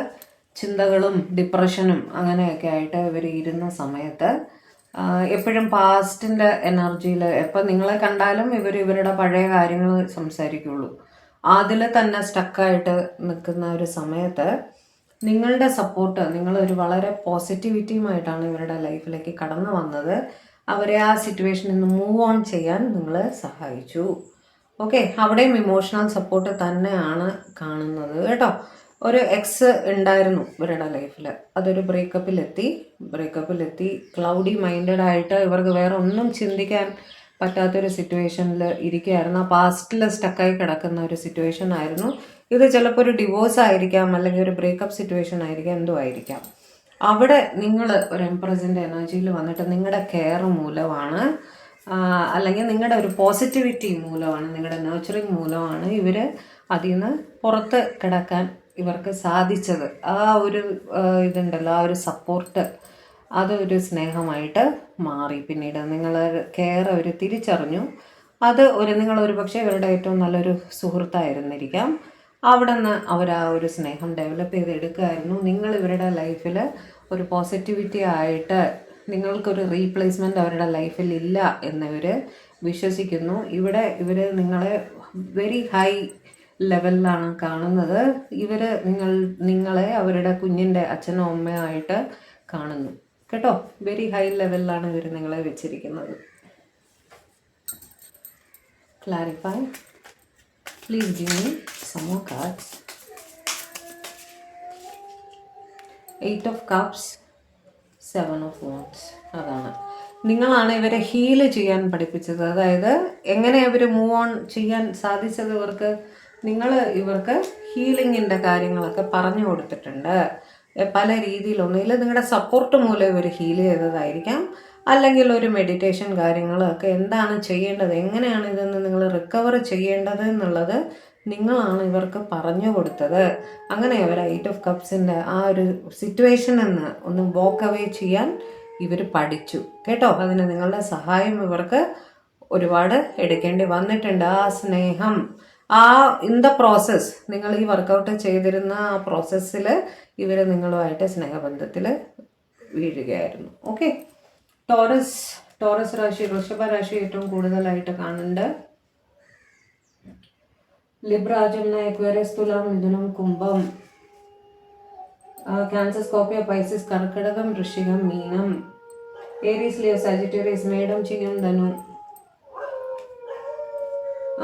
ചിന്തകളും ഡിപ്രഷനും അങ്ങനെയൊക്കെ ആയിട്ട് ഇവർ ഇരുന്ന സമയത്ത് എപ്പോഴും പാസ്റ്റിൻ്റെ എനർജിയിൽ എപ്പോൾ നിങ്ങളെ കണ്ടാലും ഇവരുടെ പഴയ കാര്യങ്ങൾ സംസാരിക്കുള്ളൂ. അതിൽ തന്നെ സ്റ്റക്കായിട്ട് നിൽക്കുന്ന ഒരു സമയത്ത് നിങ്ങളുടെ സപ്പോർട്ട്, നിങ്ങളൊരു വളരെ പോസിറ്റിവിറ്റിയുമായിട്ടാണ് ഇവരുടെ ലൈഫിലേക്ക് കടന്നു വന്നത്. അവരെ ആ സിറ്റുവേഷനിൽ നിന്ന് മൂവ് ഓൺ ചെയ്യാൻ നിങ്ങൾ സഹായിച്ചു. ഓക്കെ, അവിടെയും ഇമോഷണൽ സപ്പോർട്ട് തന്നെയാണ് കാണുന്നത് കേട്ടോ. ഒരു എക്സ് ഉണ്ടായിരുന്നു ഇവരുടെ ലൈഫിൽ, അതൊരു ബ്രേക്കപ്പിലെത്തി ക്ലൗഡി മൈൻഡഡ് ആയിട്ട് ഇവർക്ക് വേറെ ഒന്നും ചിന്തിക്കാൻ പറ്റാത്തൊരു സിറ്റുവേഷനിൽ ഇരിക്കുകയായിരുന്നു. ആ പാസ്റ്റിൽ സ്റ്റക്കായി കിടക്കുന്ന ഒരു സിറ്റുവേഷൻ ആയിരുന്നു ഇത്. ചിലപ്പോൾ ഒരു ഡിവോഴ്സ് ആയിരിക്കാം, അല്ലെങ്കിൽ ഒരു ബ്രേക്കപ്പ് സിറ്റുവേഷൻ ആയിരിക്കാം, എന്തോ ആയിരിക്കാം. അവിടെ നിങ്ങൾ ഒരു എംപ്രസിൻ്റെ എനർജിയിൽ വന്നിട്ട് നിങ്ങളുടെ കെയർ മൂലമാണ്, അല്ലെങ്കിൽ നിങ്ങളുടെ ഒരു പോസിറ്റിവിറ്റി മൂലമാണ്, നിങ്ങളുടെ നേർച്ചറിങ് മൂലമാണ് ഇവർ അതിൽ നിന്ന് പുറത്ത് കിടക്കാൻ ഇവർക്ക് സാധിച്ചത്. ആ ഒരു ഇതുണ്ടല്ലോ, ആ ഒരു സപ്പോർട്ട്, അതൊരു സ്നേഹമായിട്ട് മാറി. പിന്നീട് നിങ്ങൾ കെയർ അവർ തിരിച്ചറിഞ്ഞു. നിങ്ങളൊരു പക്ഷേ ഇവരുടെ ഏറ്റവും നല്ലൊരു സുഹൃത്തായിരുന്നിരിക്കാം. അവിടെ നിന്ന് അവർ ആ ഒരു സ്നേഹം ഡെവലപ്പ് ചെയ്തെടുക്കുമായിരുന്നു. നിങ്ങൾ ഇവരുടെ ലൈഫിൽ ഒരു പോസിറ്റിവിറ്റി ആയിട്ട് നിങ്ങൾക്കൊരു റീപ്ലേസ്മെൻറ്റ് അവരുടെ ലൈഫിൽ ഇല്ല എന്നിവർ വിശ്വസിക്കുന്നു. ഇവർ നിങ്ങളെ വെരി ഹൈ ലെവലിലാണ് കാണുന്നത്. നിങ്ങളെ അവരുടെ കുഞ്ഞിൻ്റെ അച്ഛനോ അമ്മയോ ആയിട്ട് കാണുന്നു കേട്ടോ. വെരി ഹൈ ലെവലിലാണ് ഇവർ നിങ്ങളെ വെച്ചിരിക്കുന്നത്. Clarify. Please give me some more cards. 8 of Cups, 7 of Wands. അതാണ് നിങ്ങളാണ് ഇവരെ ഹീല് ചെയ്യാൻ പഠിപ്പിച്ചത്. അതായത് എങ്ങനെ ഇവർ മൂവ് ഓൺ ചെയ്യാൻ സാധിച്ചത് ഇവർക്ക് ഹീലിങ്ങിൻ്റെ കാര്യങ്ങളൊക്കെ പറഞ്ഞു കൊടുത്തിട്ടുണ്ട് പല രീതിയിൽ. ഒന്നുകിൽ നിങ്ങളുടെ സപ്പോർട്ട് മൂലം ഇവർ ഹീൽ ചെയ്തതായിരിക്കാം, അല്ലെങ്കിൽ ഒരു മെഡിറ്റേഷൻ കാര്യങ്ങളൊക്കെ എന്താണ് ചെയ്യേണ്ടത്, എങ്ങനെയാണ് ഇതെന്ന് നിങ്ങൾ റിക്കവർ ചെയ്യേണ്ടത് എന്നുള്ളത് നിങ്ങളാണ് ഇവർക്ക് പറഞ്ഞു കൊടുത്തത്. അങ്ങനെ അവർ 8 ഓഫ് കപ്സിൻ്റെ ആ ഒരു സിറ്റുവേഷൻ നിന്ന് ഒന്ന് വോക്ക് അവേ ചെയ്യാൻ ഇവർ പഠിച്ചു കേട്ടോ. അതിന് നിങ്ങളുടെ സഹായം ഇവർക്ക് ഒരുപാട് എടുക്കേണ്ടി വന്നിട്ടുണ്ട്. ആ സ്നേഹം, ആ ഇൻ ദ പ്രോസസ്, നിങ്ങൾ ഈ വർക്കൗട്ട് ചെയ്തിരുന്ന ആ പ്രോസസ്സിൽ ഇവർ നിങ്ങളുമായിട്ട് സ്നേഹബന്ധത്തിൽ വീഴുകയായിരുന്നു. ഓക്കെ. ടോറസ് രാശി, വൃഷഭ രാശി ഏറ്റവും കൂടുതലായിട്ട് കാണുന്നുണ്ട്. ലിബ്ര, ജെമിനി, അക്വേറിയസ്, തുലാം, മിഥുനം, കുംഭം, ക്യാൻസർ, സ്കോർപ്പിയോ, പൈസിസ്, കർക്കിടകം, വൃശ്ചികം, മീനം, ഏരീസ്, ലിയോ, സാജിറ്റേറിയസ്, മേടം, ചിങ്ങം, ധനു.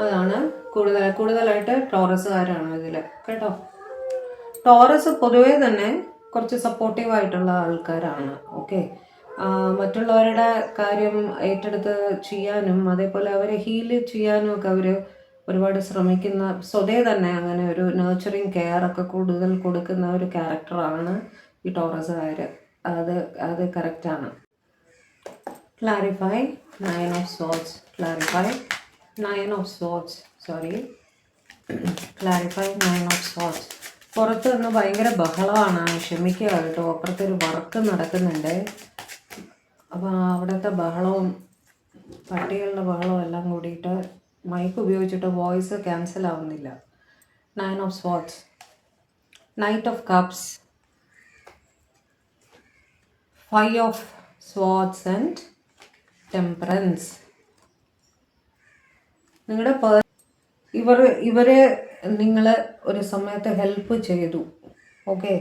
അതാണ് കൂടുതലായിട്ട് ടോറസുകാരാണ് ഇതിൽ കേട്ടോ. ടോറസ് പൊതുവേ തന്നെ കുറച്ച് സപ്പോർട്ടീവ് ആയിട്ടുള്ള ആൾക്കാരാണ്. ഓക്കെ. മറ്റുള്ളവരുടെ കാര്യം ഏറ്റെടുത്ത് ചെയ്യാനും അതേപോലെ അവരെ ഹീൽ ചെയ്യാനും ഒക്കെ അവർ ഒരുപാട് ശ്രമിക്കുന്ന, സ്വതേ തന്നെ അങ്ങനെ ഒരു നേർച്ചറിങ് കെയർ ഒക്കെ കൂടുതൽ കൊടുക്കുന്ന ഒരു ക്യാരക്ടറാണ് ഈ ടോറസുകാർ. അത് കറക്റ്റാണ്. Clarify 9 of swords. Clarify 9 of swords. Sorry, clarify 9 of swords. പുറത്ത് നിന്ന് ഭയങ്കര ബഹളമാണ്, ക്ഷമിക്കുക കേട്ടോ. അപ്പുറത്തൊരു വർക്ക് നടക്കുന്നുണ്ട്. അപ്പോൾ അവിടുത്തെ ബഹളവും പട്ടികളുടെ ബഹളവും എല്ലാം കൂടിയിട്ട് മൈക്ക് ഉപയോഗിച്ചിട്ട് വോയിസ് ക്യാൻസൽ ആവുന്നില്ല. 9 of swords, knight of cups, 5 of swords and temperance. നിങ്ങളുടെ ഇവരെ നിങ്ങൾ ഒരു സമയത്ത് ഹെൽപ്പ് ചെയ്തു. ഓക്കെ,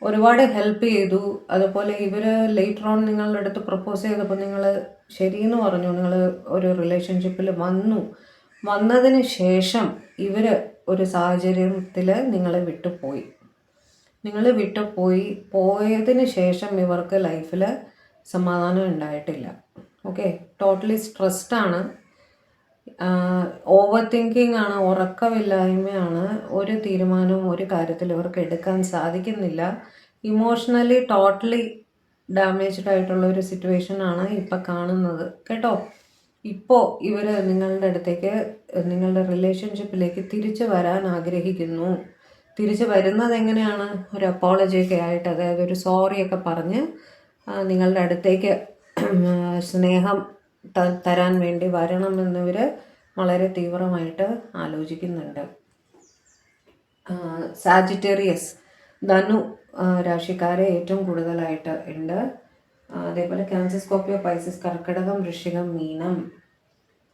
ഒരുപാട് ഹെൽപ്പ് ചെയ്തു. അതുപോലെ ഇവർ ലേറ്റർ ഓൺ നിങ്ങളുടെ അടുത്ത് പ്രപ്പോസ് ചെയ്തപ്പോൾ നിങ്ങൾ ശരിയെന്ന് പറഞ്ഞു. നിങ്ങൾ ഒരു റിലേഷൻഷിപ്പിൽ വന്നതിന് ശേഷം ഇവർ ഒരു സാഹചര്യത്തിൽ നിങ്ങളെ പോയതിന് ശേഷം ഇവർക്ക് ലൈഫിൽ സമാധാനം ഉണ്ടായിട്ടില്ല. ഓക്കെ, ടോട്ടലി സ്ട്രെസ്ഡാണ്, ഓവർ തിങ്കിങ് ആണ്, ഉറക്കമില്ലായ്മയാണ്. ഒരു തീരുമാനവും ഒരു കാര്യത്തിൽ ഇവർക്ക് എടുക്കാൻ സാധിക്കുന്നില്ല. ഇമോഷണലി ടോട്ടലി ഡാമേജ്ഡ് ആയിട്ടുള്ള ഒരു സിറ്റുവേഷനാണ് ഇപ്പം കാണുന്നത് കേട്ടോ. ഇപ്പോൾ ഇവർ നിങ്ങളുടെ അടുത്തേക്ക്, നിങ്ങളുടെ റിലേഷൻഷിപ്പിലേക്ക് തിരിച്ചു വരാൻ ആഗ്രഹിക്കുന്നു. തിരിച്ചു വരുന്നത് എങ്ങനെയാണ്? ഒരു അപ്പോളജിയൊക്കെ ആയിട്ട്, അതായത് ഒരു സോറിയൊക്കെ പറഞ്ഞ് നിങ്ങളുടെ അടുത്തേക്ക് സ്നേഹം തരാൻ വേണ്ടി വരണമെന്നിവർ വളരെ തീവ്രമായിട്ട് ആലോചിക്കുന്നുണ്ട്. സാജിറ്റേറിയസ്, ധനു രാശിക്കാരെ ഏറ്റവും കൂടുതലായിട്ട് ഉണ്ട്. അതേപോലെ ക്യാൻസർ, സ്കോർപ്പിയോ, പൈസിസ്, കർക്കിടകം, വൃശ്ചികം, മീനം,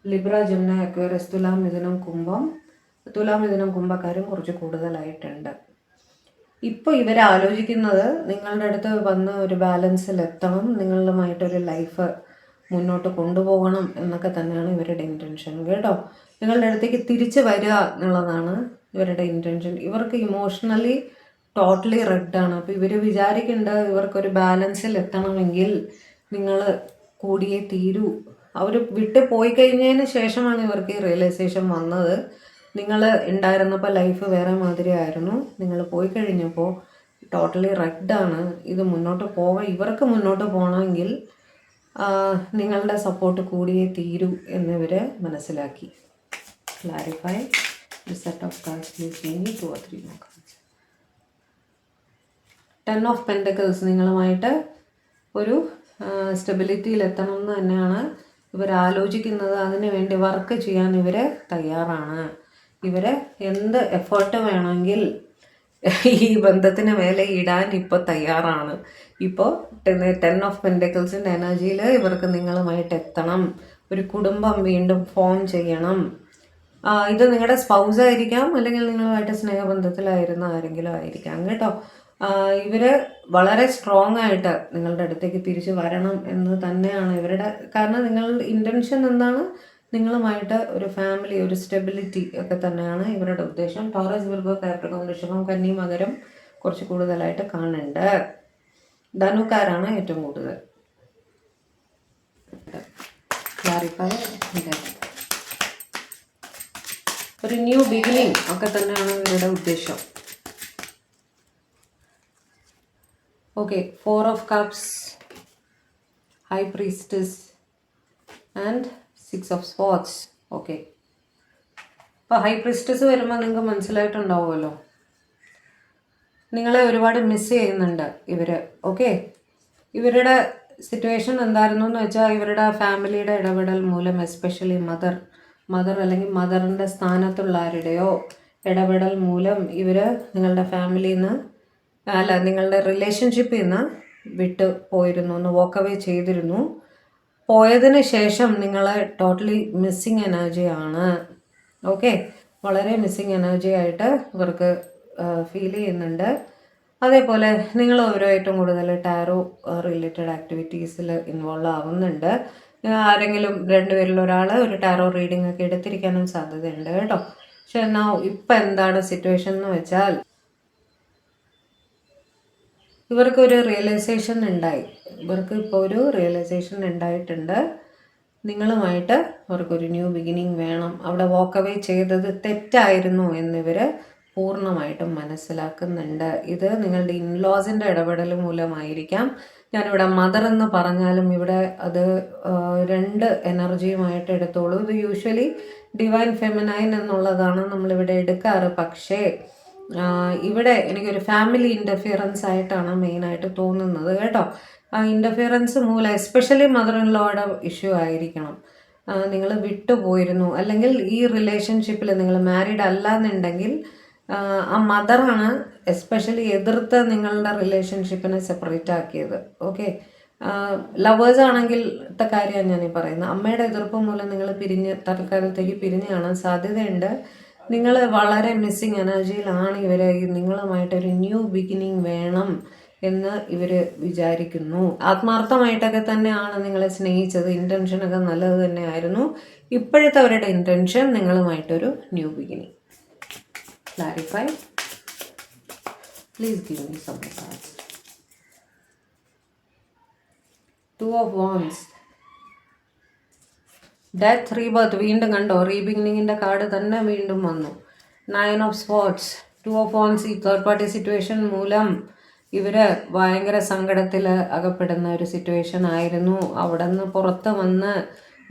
ലിബ്ര, ജെമിനി, അക്വേറിയസ്, തുലാം, മിഥുനം, കുംഭക്കാരും കുറച്ച് കൂടുതലായിട്ടുണ്ട്. ഇപ്പോൾ ഇവരെ ആലോചിക്കുന്നത് നിങ്ങളുടെ അടുത്ത് വന്ന് ഒരു ബാലൻസിലെത്തണം, നിങ്ങളുമായിട്ടൊരു ലൈഫ് മുന്നോട്ട് കൊണ്ടുപോകണം എന്നൊക്കെ തന്നെയാണ് ഇവരുടെ ഇൻറ്റൻഷൻ കേട്ടോ. നിങ്ങളുടെ അടുത്തേക്ക് തിരിച്ച് വരിക എന്നുള്ളതാണ് ഇവരുടെ ഇൻറ്റൻഷൻ. ഇവർക്ക് ഇമോഷണലി ടോട്ടലി റെഡാണ്. അപ്പോൾ ഇവർ വിചാരിക്കേണ്ടത് ഇവർക്കൊരു ബാലൻസിൽ എത്തണമെങ്കിൽ നിങ്ങൾ കൂടിയേ തീരൂ. അവർ വിട്ട് പോയി കഴിഞ്ഞതിന് ശേഷമാണ് ഇവർക്ക് ഈ റിയലൈസേഷൻ വന്നത്. നിങ്ങൾ ഉണ്ടായിരുന്നപ്പോൾ ലൈഫ് വേറെ മാതിരി ആയിരുന്നു, നിങ്ങൾ പോയി കഴിഞ്ഞപ്പോൾ ടോട്ടലി റെഡാണ്. ഇത് ഇവർക്ക് മുന്നോട്ട് പോകണമെങ്കിൽ നിങ്ങളുടെ സപ്പോർട്ട് കൂടിയേ തീരൂ എന്നിവർ മനസ്സിലാക്കി. Clarify the set of cards. Please give me 2 or 3 more cards. 10 of pentacles. നിങ്ങളുമായിട്ട് ഒരു സ്റ്റെബിലിറ്റിയിൽ എത്തണം എന്ന് തന്നെയാണ് ഇവർ ആലോചിക്കുന്നത്. അതിനു വേണ്ടി വർക്ക് ചെയ്യാൻ ഇവർ തയ്യാറാണ്. ഇവർ എന്ത് എഫേർട്ട് വേണമെങ്കിൽ ഈ ബന്ധത്തിന് മേലെ ഇടാൻ ഇപ്പോൾ തയ്യാറാണ്. ഇപ്പോൾ 10 ഓഫ് പെൻറ്റക്കിൾസിൻ്റെ എനർജിയിൽ ഇവർക്ക് നിങ്ങളുമായിട്ട് എത്തണം. ഒരു കുടുംബം വീണ്ടും ഫോം ചെയ്യണം. ഇത് നിങ്ങളുടെ സ്പൗസ് ആയിരിക്കാം, അല്ലെങ്കിൽ നിങ്ങളുമായിട്ട് സ്നേഹബന്ധത്തിലായിരുന്ന ആരെങ്കിലും ആയിരിക്കാം കേട്ടോ. ഇവർ വളരെ സ്ട്രോങ് ആയിട്ട് നിങ്ങളുടെ അടുത്തേക്ക് തിരിച്ചു വരണം എന്ന് തന്നെയാണ് ഇവരുടെ. കാരണം നിങ്ങളുടെ ഇൻറ്റൻഷൻ എന്താണ്? നിങ്ങളുമായിട്ട് ഒരു ഫാമിലി, ഒരു സ്റ്റെബിലിറ്റി ഒക്കെ തന്നെയാണ് ഇവരുടെ ഉദ്ദേശം. ടോറസ്, വിർഗോ, കാപ്രിക്കോൺ, വൃശ്ചികം, കന്നി, മകരം കുറച്ച് കൂടുതലായിട്ട് കാണുന്നുണ്ട്. ധനുക്കാരാണ് ഏറ്റവും കൂടുതൽ. ക്ലാരിഫൈ. ഒരു ന്യൂ ബിഗിനിങ് ഒക്കെ തന്നെയാണ് ഇവരുടെ ഉദ്ദേശം. Okay, 4 of cups, high priestess and 6 of swords. Okay, അപ്പോൾ ഹൈ പ്രിസ്റ്റസ് വരുമ്പോൾ നിങ്ങൾക്ക് മനസ്സിലായിട്ടുണ്ടാവുമല്ലോ, നിങ്ങളെ ഒരുപാട് മിസ് ചെയ്യുന്നുണ്ട് ഇവർ. ഓക്കെ, ഇവരുടെ സിറ്റുവേഷൻ എന്തായിരുന്നു എന്ന് വെച്ചാൽ ഇവരുടെ ഫാമിലിയുടെ ഇടപെടൽ മൂലം, എസ്പെഷ്യലി മദർ അല്ലെങ്കിൽ മദറിൻ്റെ സ്ഥാനത്തുള്ള ആരുടെയോ ഇടപെടൽ മൂലം ഇവർ നിങ്ങളുടെ ഫാമിലിയിൽ നിന്ന് നിങ്ങളുടെ റിലേഷൻഷിപ്പിൽ നിന്ന് വിട്ട് പോയിരുന്നു, ഒന്ന് വോക്ക് അവേ ചെയ്തിരുന്നു. പോയതിന് ശേഷം നിങ്ങളെ ടോട്ടലി മിസ്സിങ് എനർജിയാണ്. ഓക്കെ, വളരെ മിസ്സിങ് എനർജി ആയിട്ട് ഇവർക്ക് ഫീൽ ചെയ്യുന്നുണ്ട്. അതേപോലെ നിങ്ങൾ ഓരോയിട്ടും കൂടുതൽ ടാരോ റിലേറ്റഡ് ആക്ടിവിറ്റീസിൽ ഇൻവോൾവ് ആവുന്നുണ്ട്. ആരെങ്കിലും രണ്ടുപേരിൽ ഒരാൾ ഒരു ടാരോ റീഡിംഗ് ഒക്കെ എടുത്തിരിക്കാനും സാധ്യതയുണ്ട് കേട്ടോ. പക്ഷെ ഇപ്പം എന്താണ് സിറ്റുവേഷൻ എന്ന് വെച്ചാൽ ഇവർക്കൊരു റിയലൈസേഷൻ ഉണ്ടായി. ഇവർക്ക് ഇപ്പോൾ ഒരു റിയലൈസേഷൻ ഉണ്ടായിട്ടുണ്ട്. നിങ്ങളുമായിട്ട് അവർക്കൊരു ന്യൂ ബിഗിനിങ് വേണം. അവിടെ വോക്ക് അവേ ചെയ്തത് തെറ്റായിരുന്നു എന്നിവർ പൂർണ്ണമായിട്ടും മനസ്സിലാക്കുന്നുണ്ട്. ഇത് നിങ്ങളുടെ ഇൻലോസിൻ്റെ ഇടപെടൽ മൂലമായിരിക്കാം. ഞാനിവിടെ മദർ എന്ന് പറഞ്ഞാലും ഇവിടെ അത് രണ്ട് എനർജിയുമായിട്ട് എടുത്തോളൂ. ഇത് യൂഷ്വലി ഡിവൈൻ ഫെമിനൈൻ എന്നുള്ളതാണ് നമ്മളിവിടെ എടുക്കാറ്. പക്ഷേ ഇവിടെ എനിക്കൊരു ഫാമിലി ഇൻ്റർഫിയറൻസ് ആയിട്ടാണ് മെയിനായിട്ട് തോന്നുന്നത് കേട്ടോ. ആ ഇൻ്റർഫിയറൻസ് മൂലം എസ്പെഷ്യലി മദർ ഇൻ ലോയുടെ ഇഷ്യൂ ആയിരിക്കണം. നിങ്ങൾ വിട്ടുപോയിരുന്നു, അല്ലെങ്കിൽ ഈ റിലേഷൻഷിപ്പിൽ നിങ്ങൾ മാരീഡ് അല്ല എന്നുണ്ടെങ്കിൽ ആ മദറാണ് എസ്പെഷ്യലി എതിർത്ത് നിങ്ങളുടെ റിലേഷൻഷിപ്പിനെ സെപ്പറേറ്റ് ആക്കിയത്. ഓക്കെ, ലവേഴ്സ് ആണെങ്കിലത്തെ കാര്യമാണ് ഞാനീ പറയുന്നത്. അമ്മയുടെ എതിർപ്പ് മൂലം നിങ്ങൾ തൽക്കാലത്തേക്ക് പിരിഞ്ഞ് കാണാൻ സാധ്യതയുണ്ട്. നിങ്ങൾ വളരെ മിസ്സിങ് എനർജിയിലാണ് ഇവർ. നിങ്ങളുമായിട്ടൊരു ന്യൂ ബിഗിനിങ് വേണം എന്ന് ഇവർ വിചാരിക്കുന്നു. ആത്മാർത്ഥമായിട്ടൊക്കെ തന്നെയാണ് നിങ്ങളെ സ്നേഹിച്ചത്. ഇൻറ്റൻഷനൊക്കെ നല്ലത് തന്നെയായിരുന്നു. ഇപ്പോഴത്തെ അവരുടെ ഇൻറ്റൻഷൻ നിങ്ങളുമായിട്ടൊരു new beginning. Clarify. Please give me some cards. 2 of Wands. Death, rebirth. വീണ്ടും കണ്ടോ, റീബിഗിനിങ്ങിൻ്റെ കാർഡ് തന്നെ വീണ്ടും വന്നു. 9 of Swords. 2 of Wands. ഈ തേർഡ് പാർട്ടി സിറ്റുവേഷൻ മൂലം ഇവർ ഭയങ്കര സങ്കടത്തിൽ അകപ്പെടുന്ന ഒരു സിറ്റുവേഷൻ ആയിരുന്നു. അവിടെ നിന്ന് പുറത്ത് വന്ന്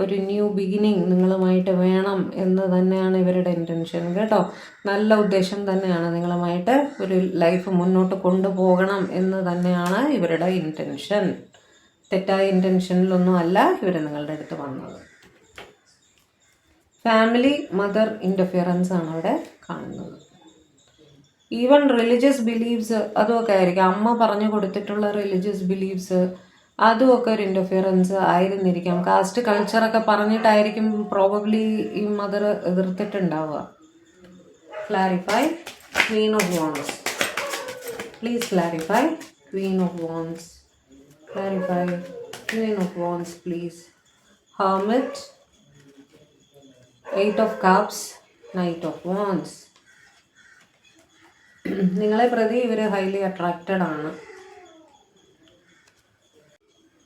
ഒരു ന്യൂ ബിഗിനിങ് നിങ്ങളുമായിട്ട് വേണം എന്ന് തന്നെയാണ് ഇവരുടെ ഇൻറ്റൻഷൻ കേട്ടോ. നല്ല ഉദ്ദേശം തന്നെയാണ്, നിങ്ങളുമായിട്ട് ഒരു ലൈഫ് മുന്നോട്ട് കൊണ്ടുപോകണം എന്ന് തന്നെയാണ് ഇവരുടെ ഇൻറ്റൻഷൻ. തെറ്റായ ഇൻറ്റൻഷനിലൊന്നും അല്ല ഇവർ നിങ്ങളുടെ അടുത്ത് വന്നത്. ഫാമിലി മദർ ഇൻ്റർഫിയറൻസ് ആണ് അവിടെ കാണുന്നത്. ഈവൻ റിലീജിയസ് ബിലീവ്സ് അതുമൊക്കെ ആയിരിക്കും. അമ്മ പറഞ്ഞു കൊടുത്തിട്ടുള്ള റിലീജിയസ് ബിലീവ്സ് അതുമൊക്കെ ഒരു ഇൻ്റർഫിയറൻസ് ആയിരുന്നിരിക്കാം. കാസ്റ്റ് കൾച്ചറൊക്കെ പറഞ്ഞിട്ടായിരിക്കും പ്രോബബ്ലി ഈ മദർ എതിർത്തിട്ടുണ്ടാവുക. Clarify. Queen of wands. Please clarify. Queen of wands. Clarify. Queen of wands please. Hermit. 8 of Cups. Knight of Wands. നിങ്ങളെ പ്രതി ഇവർ ഹൈലി അട്രാക്റ്റഡ് ആണ്.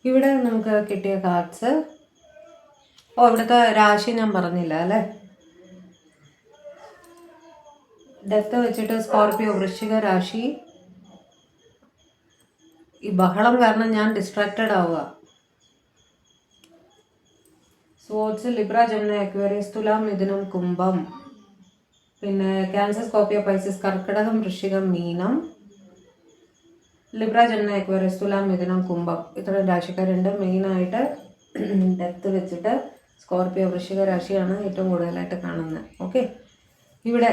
ഇവിടെ നമുക്ക് കിട്ടിയ കാർഡ്സ്, ഇവിടുത്തെ രാശി ഞാൻ പറഞ്ഞില്ല അല്ലേ. ഡെത്ത് വെച്ചിട്ട് സ്കോർപിയോ, വൃശ്ചിക രാശി. ഈ ബഹളം കാരണം ഞാൻ ഡിസ്ട്രാക്റ്റഡ് ആവുക. സ്പോർട്സ്, ലിബ്ര, ജെമിനി, അക്വേറിയസ്, തുലാം, മിഥുനം, കുംഭം. പിന്നെ ക്യാൻസർ, സ്കോർപിയോ, പൈസസ്, കർക്കിടകം, വൃശ്ചികം, മീനം. ലിബ്ര, ജെമിനി, അക്വേറിയസ്, തുലാം, മിഥുനം, കുംഭം. ഇത്രയും രാശിക്കാരുണ്ട്. മെയിനായിട്ട് ഡെത്ത് വെച്ചിട്ട് സ്കോർപിയോ, വൃശ്ചിക രാശിയാണ് ഏറ്റവും കൂടുതലായിട്ട് കാണുന്നത്. ഓക്കെ, ഇവിടെ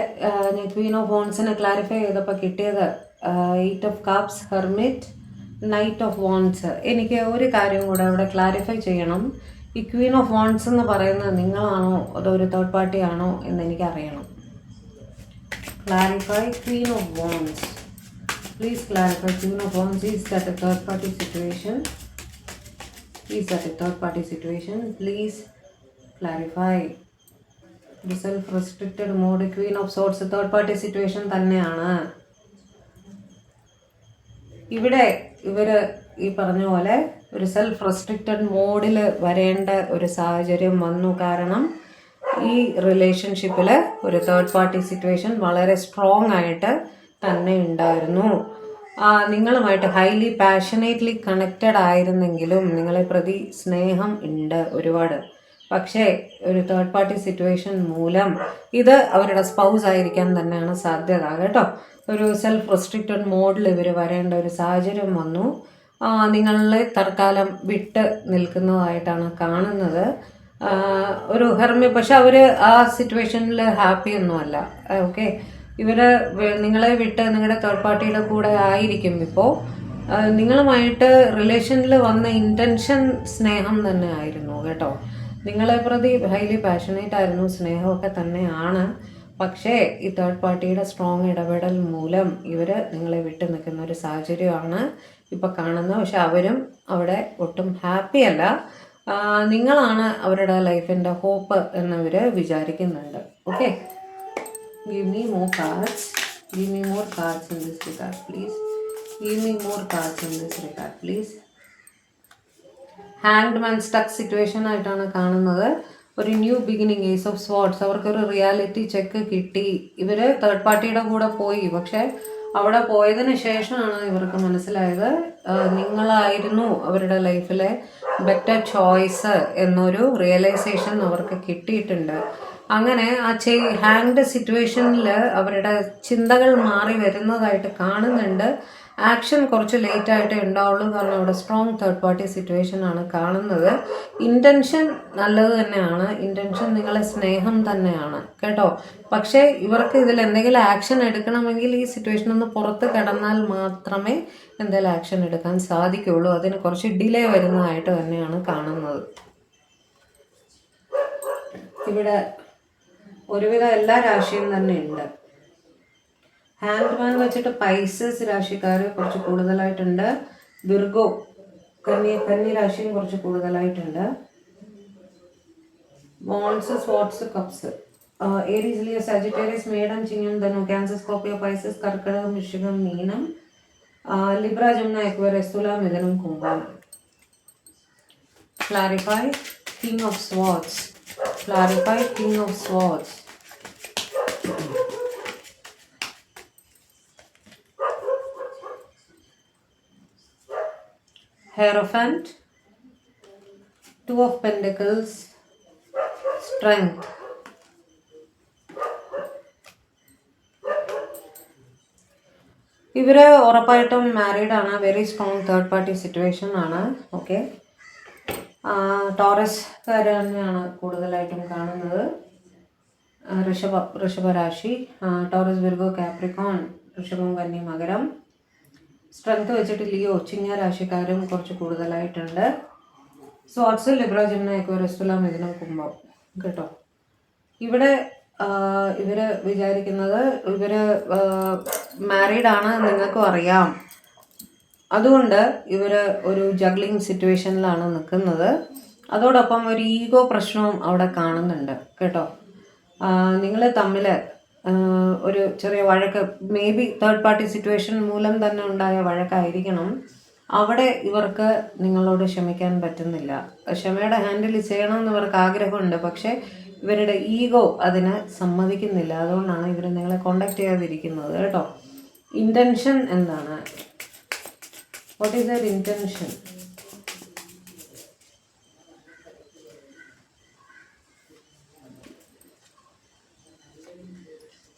ഞാൻ ക്വീൻ ഓഫ് വാൺസിനെ ക്ലാരിഫൈ ചെയ്തപ്പോൾ കിട്ടിയത് 8 of Cups, hermit, knight of wands. എനിക്ക് ഒരു കാര്യം കൂടെ അവിടെ ക്ലാരിഫൈ ചെയ്യണം. ഈ ക്വീൻ ഓഫ് വാൺസ് എന്ന് പറയുന്നത് നിങ്ങളാണോ അതോ ഒരു തേർഡ് പാർട്ടി ആണോ എന്ന് എനിക്കറിയണം. Clarify. Queen of wands. Please clarify. Queen of Wands, is that a third party situation? Is that a third party situation? Please clarify. The self-restricted mode. Queen of Swords, third party situation തന്നെയാണ്. ഇവിടെ ഇവർ ഈ പറഞ്ഞ പോലെ ഒരു self restricted മോഡിൽ വരേണ്ട ഒരു സാഹചര്യം വന്നു. കാരണം ഈ റിലേഷൻഷിപ്പിൽ ഒരു തേർഡ് പാർട്ടി സിറ്റുവേഷൻ വളരെ സ്ട്രോങ് ആയിട്ട് തന്നെ ഉണ്ടായിരുന്നു. നിങ്ങളുമായിട്ട് ഹൈലി പാഷനേറ്റ്ലി കണക്റ്റഡ് ആയിരുന്നെങ്കിലും നിങ്ങളെ പ്രതി സ്നേഹം ഉണ്ട് ഒരുപാട്. പക്ഷേ ഒരു തേർഡ് പാർട്ടി സിറ്റുവേഷൻ മൂലം ഇത് അവരുടെ സ്പൗസ് ആയിരിക്കാൻ തന്നെയാണ് സാധ്യത കേട്ടോ. ഒരു സെൽഫ് റെസ്ട്രിക്റ്റഡ് മോഡിൽ ഇവർ വരേണ്ട ഒരു സാഹചര്യം വന്നു. നിങ്ങളെ തൽക്കാലം വിട്ട് നിൽക്കുന്നതായിട്ടാണ് കാണുന്നത്. ഒരു പക്ഷെ അവർ ആ സിറ്റുവേഷനിൽ ഹാപ്പി ഒന്നുമല്ല. ഓക്കെ, ഇവർ നിങ്ങളെ വിട്ട് നിങ്ങളുടെ തേർഡ് പാർട്ടിയുടെ കൂടെ ആയിരിക്കും. ഇപ്പോൾ നിങ്ങളുമായിട്ട് റിലേഷനിൽ വന്ന ഇൻറ്റൻഷൻ സ്നേഹം തന്നെ ആയിരുന്നു കേട്ടോ. നിങ്ങളെ പ്രതി ഹൈലി പാഷനേറ്റ് ആയിരുന്നു, സ്നേഹമൊക്കെ തന്നെയാണ്. പക്ഷേ ഈ തേർഡ് പാർട്ടിയുടെ സ്ട്രോങ് ഇടപെടൽ മൂലം ഇവർ നിങ്ങളെ വിട്ട് നിൽക്കുന്ന ഒരു സാഹചര്യമാണ് ഇപ്പോൾ കാണുന്നത്. പക്ഷെ അവരും അവിടെ ഒട്ടും ഹാപ്പി അല്ല. നിങ്ങളാണ് അവരുടെ ലൈഫിൻ്റെ ഹോപ്പ് എന്നവർ വിചാരിക്കുന്നുണ്ട്. Okay, give me more cards, give me more cards in this regard please, give me more cards in this regard please. Hanged man stuck situation ആയിട്ടാണ് കാണുന്നത്. ഒരു new beginning, ace of swords. അവർക്കൊരു reality check കിട്ടി. ഇവർ third പാർട്ടിയുടെ കൂടെ പോയി, പക്ഷേ അവിടെ പോയതിന് ശേഷമാണ് ഇവർക്ക് മനസ്സിലായത് നിങ്ങളായിരുന്നു അവരുടെ ലൈഫിലെ ബെറ്റർ ചോയ്സ് എന്നൊരു റിയലൈസേഷൻ അവർക്ക് കിട്ടിയിട്ടുണ്ട്. അങ്ങനെ ആ ഹാങ്ഡ് സിറ്റുവേഷനിൽ അവരുടെ ചിന്തകൾ മാറി വരുന്നതായിട്ട് കാണുന്നുണ്ട്. ആക്ഷൻ കുറച്ച് ലേറ്റ് ആയിട്ടേ ഉണ്ടാവുള്ളൂ, കാരണം അവിടെ സ്ട്രോങ് തേർഡ് പാർട്ടി സിറ്റുവേഷൻ ആണ് കാണുന്നത്. ഇൻറ്റൻഷൻ നല്ലത് തന്നെയാണ്, ഇൻറ്റൻഷൻ നിങ്ങളെ സ്നേഹം തന്നെയാണ് കേട്ടോ. പക്ഷേ ഇവർക്ക് ഇതിൽ എന്തെങ്കിലും ആക്ഷൻ എടുക്കണമെങ്കിൽ ഈ സിറ്റുവേഷൻ ഒന്ന് പുറത്ത് കിടന്നാൽ മാത്രമേ എന്തെങ്കിലും ആക്ഷൻ എടുക്കാൻ സാധിക്കുകയുള്ളൂ. അതിന് കുറച്ച് ഡിലേ വരുന്നതായിട്ട് തന്നെയാണ് കാണുന്നത്. ഇവിടെ ഒരുവിധം എല്ലാ രാശിയും തന്നെ ഉണ്ട്. ഹാൻഡ് മാൻ വെച്ചിട്ട് പൈസസ് രാശിക്കാർ കുറച്ച് കൂടുതലായിട്ടുണ്ട്. വിർഗോ, കന്നി രാശിയും കുറച്ച് കൂടുതലായിട്ടുണ്ട്. Wands, swords, cups, Aries, Leo, Sagittarius, മേടം, ചിങ്ങം, ധനു, ക്യാൻസർ, സ്കോർപ്പിയോ, പൈസസ്, കർക്കിടകം, വൃശ്ചികം, മീനം, ലിബ്ര, ജമുന, അക്വേറിയസ്, തുല, മിഥുനം, കുംഭം. Clarify king of swords, clarify king of swords. Hierophant, Two of Pentacles, Strength. ഇവർ ഉറപ്പായിട്ടും മാരീഡ് ആണ്. Very strong third party situation ആണ്. ഓക്കെ, ടോറസ്കാർ തന്നെയാണ് കൂടുതലായിട്ടും കാണുന്നത്. ഋഷഭരാശി, ടോറസ്, വിർഗോ, കാപ്രിക്കോൺ, ഋഷഭം, കന്നി, മകരം. സ്ട്രെങ്ത് വെച്ചിട്ട് ലിയോ, ചിങ്ങ രാശിക്കാരും കുറച്ച് കൂടുതലായിട്ടുണ്ട്. സ്വാർട്സ്, ലിബ്ര, ജമുന, അക്വേറിയസ്, തുല, മിഥുനം, കുംഭം കേട്ടോ. ഇവിടെ ഇവർ വിചാരിക്കുന്നത് ഇവർ മാരീഡാണ്, നിങ്ങൾക്കും അറിയാം. അതുകൊണ്ട് ഇവർ ഒരു ജഗ്ലിംഗ് സിറ്റുവേഷനിലാണ് നിൽക്കുന്നത്. അതോടൊപ്പം ഒരു ഈഗോ പ്രശ്നവും അവിടെ കാണുന്നുണ്ട് കേട്ടോ. നിങ്ങൾ തമ്മിൽ ഒരു ചെറിയ വഴക്ക്, may be third party situation മൂലം തന്നെ ഉണ്ടായ വഴക്കായിരിക്കണം. അവിടെ ഇവർക്ക് നിങ്ങളോട് ക്ഷമിക്കാൻ പറ്റുന്നില്ല. ക്ഷമയുടെ ഹാൻഡിൽ ചെയ്യണമെന്ന് ഇവർക്ക് ആഗ്രഹമുണ്ട്, പക്ഷേ ഇവരുടെ ഈഗോ അതിന് സമ്മതിക്കുന്നില്ല. അതുകൊണ്ടാണ് ഇവർ നിങ്ങളെ കോണ്ടാക്ട് ചെയ്യാതിരിക്കുന്നത് കേട്ടോ. ഇൻറ്റൻഷൻ എന്താണ്? What is their intention?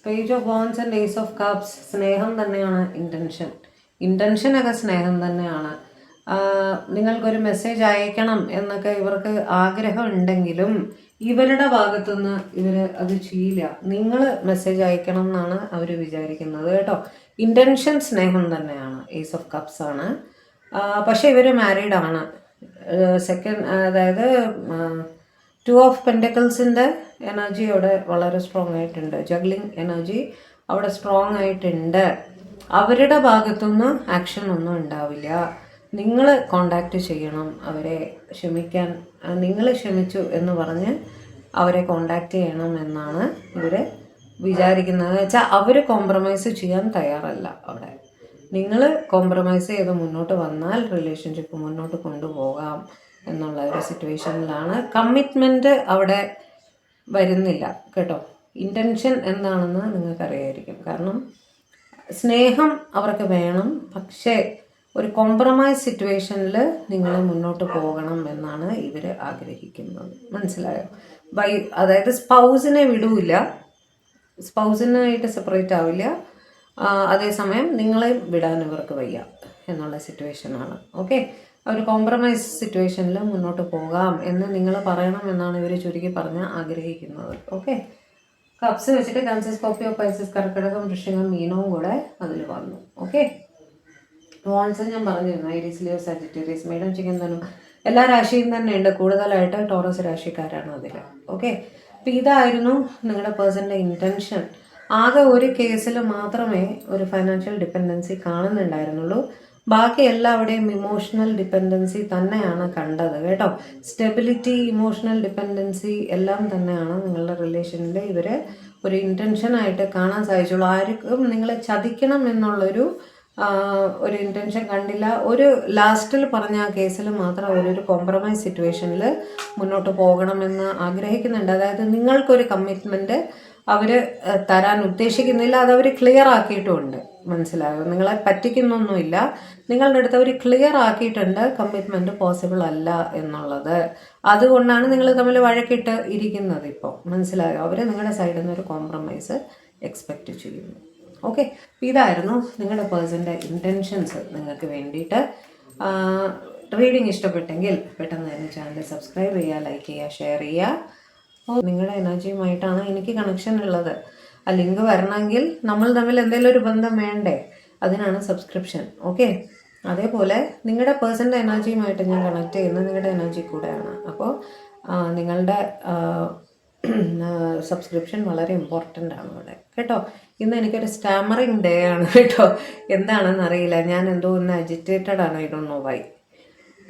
Page of wands and ace of cups. സ്നേഹം തന്നെയാണ് ഇൻറ്റൻഷൻ. ഇൻറ്റൻഷനൊക്കെ സ്നേഹം തന്നെയാണ്. നിങ്ങൾക്കൊരു മെസ്സേജ് അയക്കണം എന്നൊക്കെ ഇവർക്ക് ആഗ്രഹം ഉണ്ടെങ്കിലും ഇവരുടെ ഭാഗത്തുനിന്ന് ഇവർ അത് ചെയ്യില്ല. നിങ്ങൾ മെസ്സേജ് അയക്കണം എന്നാണ് അവർ വിചാരിക്കുന്നത് കേട്ടോ. ഇൻറ്റൻഷൻ സ്നേഹം തന്നെയാണ്. ഏസ് ഓഫ് കപ്സ് ആണ്. പക്ഷേ ഇവർ മാരീഡ് ആണ്. അതായത് ടു ഓഫ് പെൻറ്റക്കിൾസിൻ്റെ എനർജി അവിടെ വളരെ സ്ട്രോങ് ആയിട്ടുണ്ട്. ജഗ്ലിംഗ് എനർജി അവിടെ സ്ട്രോങ് ആയിട്ടുണ്ട്. അവരുടെ ഭാഗത്തുനിന്ന് ആക്ഷൻ ഒന്നും ഉണ്ടാവില്ല. നിങ്ങൾ കോണ്ടാക്റ്റ് ചെയ്യണം അവരെ ക്ഷമിക്കാൻ. നിങ്ങൾ ക്ഷമിച്ചു എന്ന് പറഞ്ഞ് അവരെ കോണ്ടാക്റ്റ് ചെയ്യണം എന്നാണ് ഇവർ വിചാരിക്കുന്നത്. വെച്ചാൽ അവർ കോംപ്രമൈസ് ചെയ്യാൻ തയ്യാറല്ല. അവിടെ നിങ്ങൾ കോംപ്രമൈസ് ചെയ്ത് മുന്നോട്ട് വന്നാൽ റിലേഷൻഷിപ്പ് മുന്നോട്ട് കൊണ്ടുപോകാം എന്നുള്ള ഒരു സിറ്റുവേഷനിലാണ്. കമ്മിറ്റ്മെൻറ്റ് അവിടെ വരുന്നില്ല കേട്ടോ. ഇൻറ്റൻഷൻ എന്താണെന്ന് നിങ്ങൾക്കറിയായിരിക്കും. കാരണം സ്നേഹം അവർക്ക് വേണം, പക്ഷേ ഒരു കോംപ്രമൈസ് സിറ്റുവേഷനിൽ നിങ്ങൾ മുന്നോട്ട് പോകണം എന്നാണ് ഇവർ ആഗ്രഹിക്കുന്നത്. മനസ്സിലായോ? അതായത് സ്പൗസിനെ വിടൂല, സ്പൗസിനായിട്ട് സെപ്പറേറ്റ് ആവില്ല, അതേസമയം നിങ്ങളെ വിടാൻ ഇവർക്ക് വയ്യ എന്നുള്ള സിറ്റുവേഷനാണ്. ഓക്കെ, ഒരു കോംപ്രമൈസ് സിറ്റുവേഷനിൽ മുന്നോട്ട് പോകാം എന്ന് നിങ്ങൾ പറയണം എന്നാണ് ഇവർ ചുരുക്കി പറഞ്ഞ് ആഗ്രഹിക്കുന്നത്. ഓക്കെ, കപ്സ് വെച്ചിട്ട് കാൻസർ, സ്കോർപ്പിയോ, പൈസസ്, കർക്കിടകം, വൃശ്ചികം, മീനവും കൂടെ അതിൽ വന്നു. ഓക്കെ, വോൺസ് ഞാൻ പറഞ്ഞിരുന്നു, iris, Leo, Sagittarius, madam, chicken തന്നു എല്ലാ രാശിയും തന്നെ ഉണ്ട്. കൂടുതലായിട്ട് ടോറസ് രാശിക്കാരാണ് അതിൽ. ഓക്കെ, അപ്പം ഇതായിരുന്നു നിങ്ങളുടെ പേഴ്സൻ്റെ ഇൻറ്റൻഷൻ. ആകെ ഒരു കേസിൽ മാത്രമേ ഒരു ഫൈനാൻഷ്യൽ ഡിപ്പെൻഡൻസി കാണുന്നുണ്ടായിരുന്നുള്ളൂ. ബാക്കി എല്ലാവിടെയും ഇമോഷണൽ ഡിപ്പെൻഡൻസി തന്നെയാണ് കണ്ടത് കേട്ടോ. സ്റ്റെബിലിറ്റി, ഇമോഷണൽ ഡിപ്പെൻഡൻസി എല്ലാം തന്നെയാണ് നിങ്ങളുടെ റിലേഷനിൽ ഇവർ ഒരു ഇൻറ്റൻഷനായിട്ട് കാണാൻ സാധിച്ചുള്ളൂ. ആർക്കും നിങ്ങളെ ചതിക്കണം എന്നുള്ളൊരു ഒരു ഇൻറ്റൻഷൻ കണ്ടില്ല. ഒരു ലാസ്റ്റിൽ പറഞ്ഞ ആ കേസിൽ മാത്രം അവരൊരു കോംപ്രമൈസ് സിറ്റുവേഷനിൽ മുന്നോട്ട് പോകണമെന്ന് ആഗ്രഹിക്കുന്നുണ്ട്. അതായത് നിങ്ങൾക്കൊരു കമ്മിറ്റ്മെൻറ്റ് അവർ തരാൻ ഉദ്ദേശിക്കുന്നില്ല, അതവർ ക്ലിയർ ആക്കിയിട്ടുമുണ്ട്. മനസ്സിലായോ? നിങ്ങളെ പറ്റിക്കുന്നൊന്നുമില്ല, നിങ്ങളുടെ അടുത്ത് അവർ ക്ലിയർ ആക്കിയിട്ടുണ്ട് കമ്മിറ്റ്മെൻറ്റ് പോസിബിൾ അല്ല എന്നുള്ളത്. അതുകൊണ്ടാണ് നിങ്ങൾ തമ്മിൽ വഴക്കിട്ട് ഇരിക്കുന്നത് ഇപ്പോൾ. മനസ്സിലായോ? അവർ നിങ്ങളുടെ സൈഡിൽ നിന്ന് ഒരു കോംപ്രമൈസ് എക്സ്പെക്റ്റ് ചെയ്യുന്നു. ഓക്കെ, ഇതായിരുന്നു നിങ്ങളുടെ പേഴ്സൻ്റെ ഇൻറ്റൻഷൻസ് നിങ്ങൾക്ക് വേണ്ടിയിട്ട്. റീഡിങ് ഇഷ്ടപ്പെട്ടെങ്കിൽ പെട്ടെന്ന് തന്നെ ചാനൽ സബ്സ്ക്രൈബ് ചെയ്യുക, ലൈക്ക് ചെയ്യുക, ഷെയർ ചെയ്യുക. നിങ്ങളുടെ എനർജിയുമായിട്ടാണ് എനിക്ക് കണക്ഷൻ ഉള്ളത്. ആ ലിങ്ക് വരണമെങ്കിൽ നമ്മൾ തമ്മിൽ എന്തെങ്കിലും ഒരു ബന്ധം വേണ്ടേ, അതിനാണ് സബ്സ്ക്രിപ്ഷൻ. ഓക്കെ, അതേപോലെ നിങ്ങളുടെ പേഴ്സൻ്റെ എനർജിയുമായിട്ട് ഞാൻ കണക്ട് ചെയ്യുന്നത് നിങ്ങളുടെ എനർജി കൂടെയാണ്. അപ്പോൾ നിങ്ങളുടെ സബ്സ്ക്രിപ്ഷൻ വളരെ ഇമ്പോർട്ടൻ്റ് ആണ് ഇവിടെ കേട്ടോ. ഇന്ന് എനിക്കൊരു സ്റ്റാമറിങ് ഡേ ആണ് കേട്ടോ. എന്താണെന്ന് അറിയില്ല, ഞാൻ എന്തോ ഒന്ന് അജിറ്റേറ്റഡ് ആണ്, ഐ ഡോണ്ട് നോ വൈ.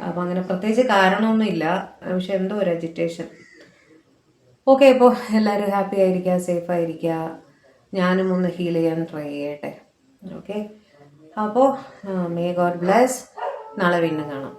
അപ്പോൾ അങ്ങനെ പ്രത്യേകിച്ച് കാരണമൊന്നുമില്ല, പക്ഷെ എന്തോ ഒരു അജിറ്റേഷൻ. ഓക്കെ, അപ്പോൾ എല്ലാവരും ഹാപ്പി ആയിരിക്കുക, സേഫ് ആയിരിക്കുക. ഞാനും ഒന്ന് ഹീൽ ചെയ്യാൻ ട്രൈ ചെയ്യട്ടെ. ഓക്കെ, അപ്പോൾ മേ ഗോഡ് ബ്ലെസ്. നാളെ വീണ്ടും കാണാം.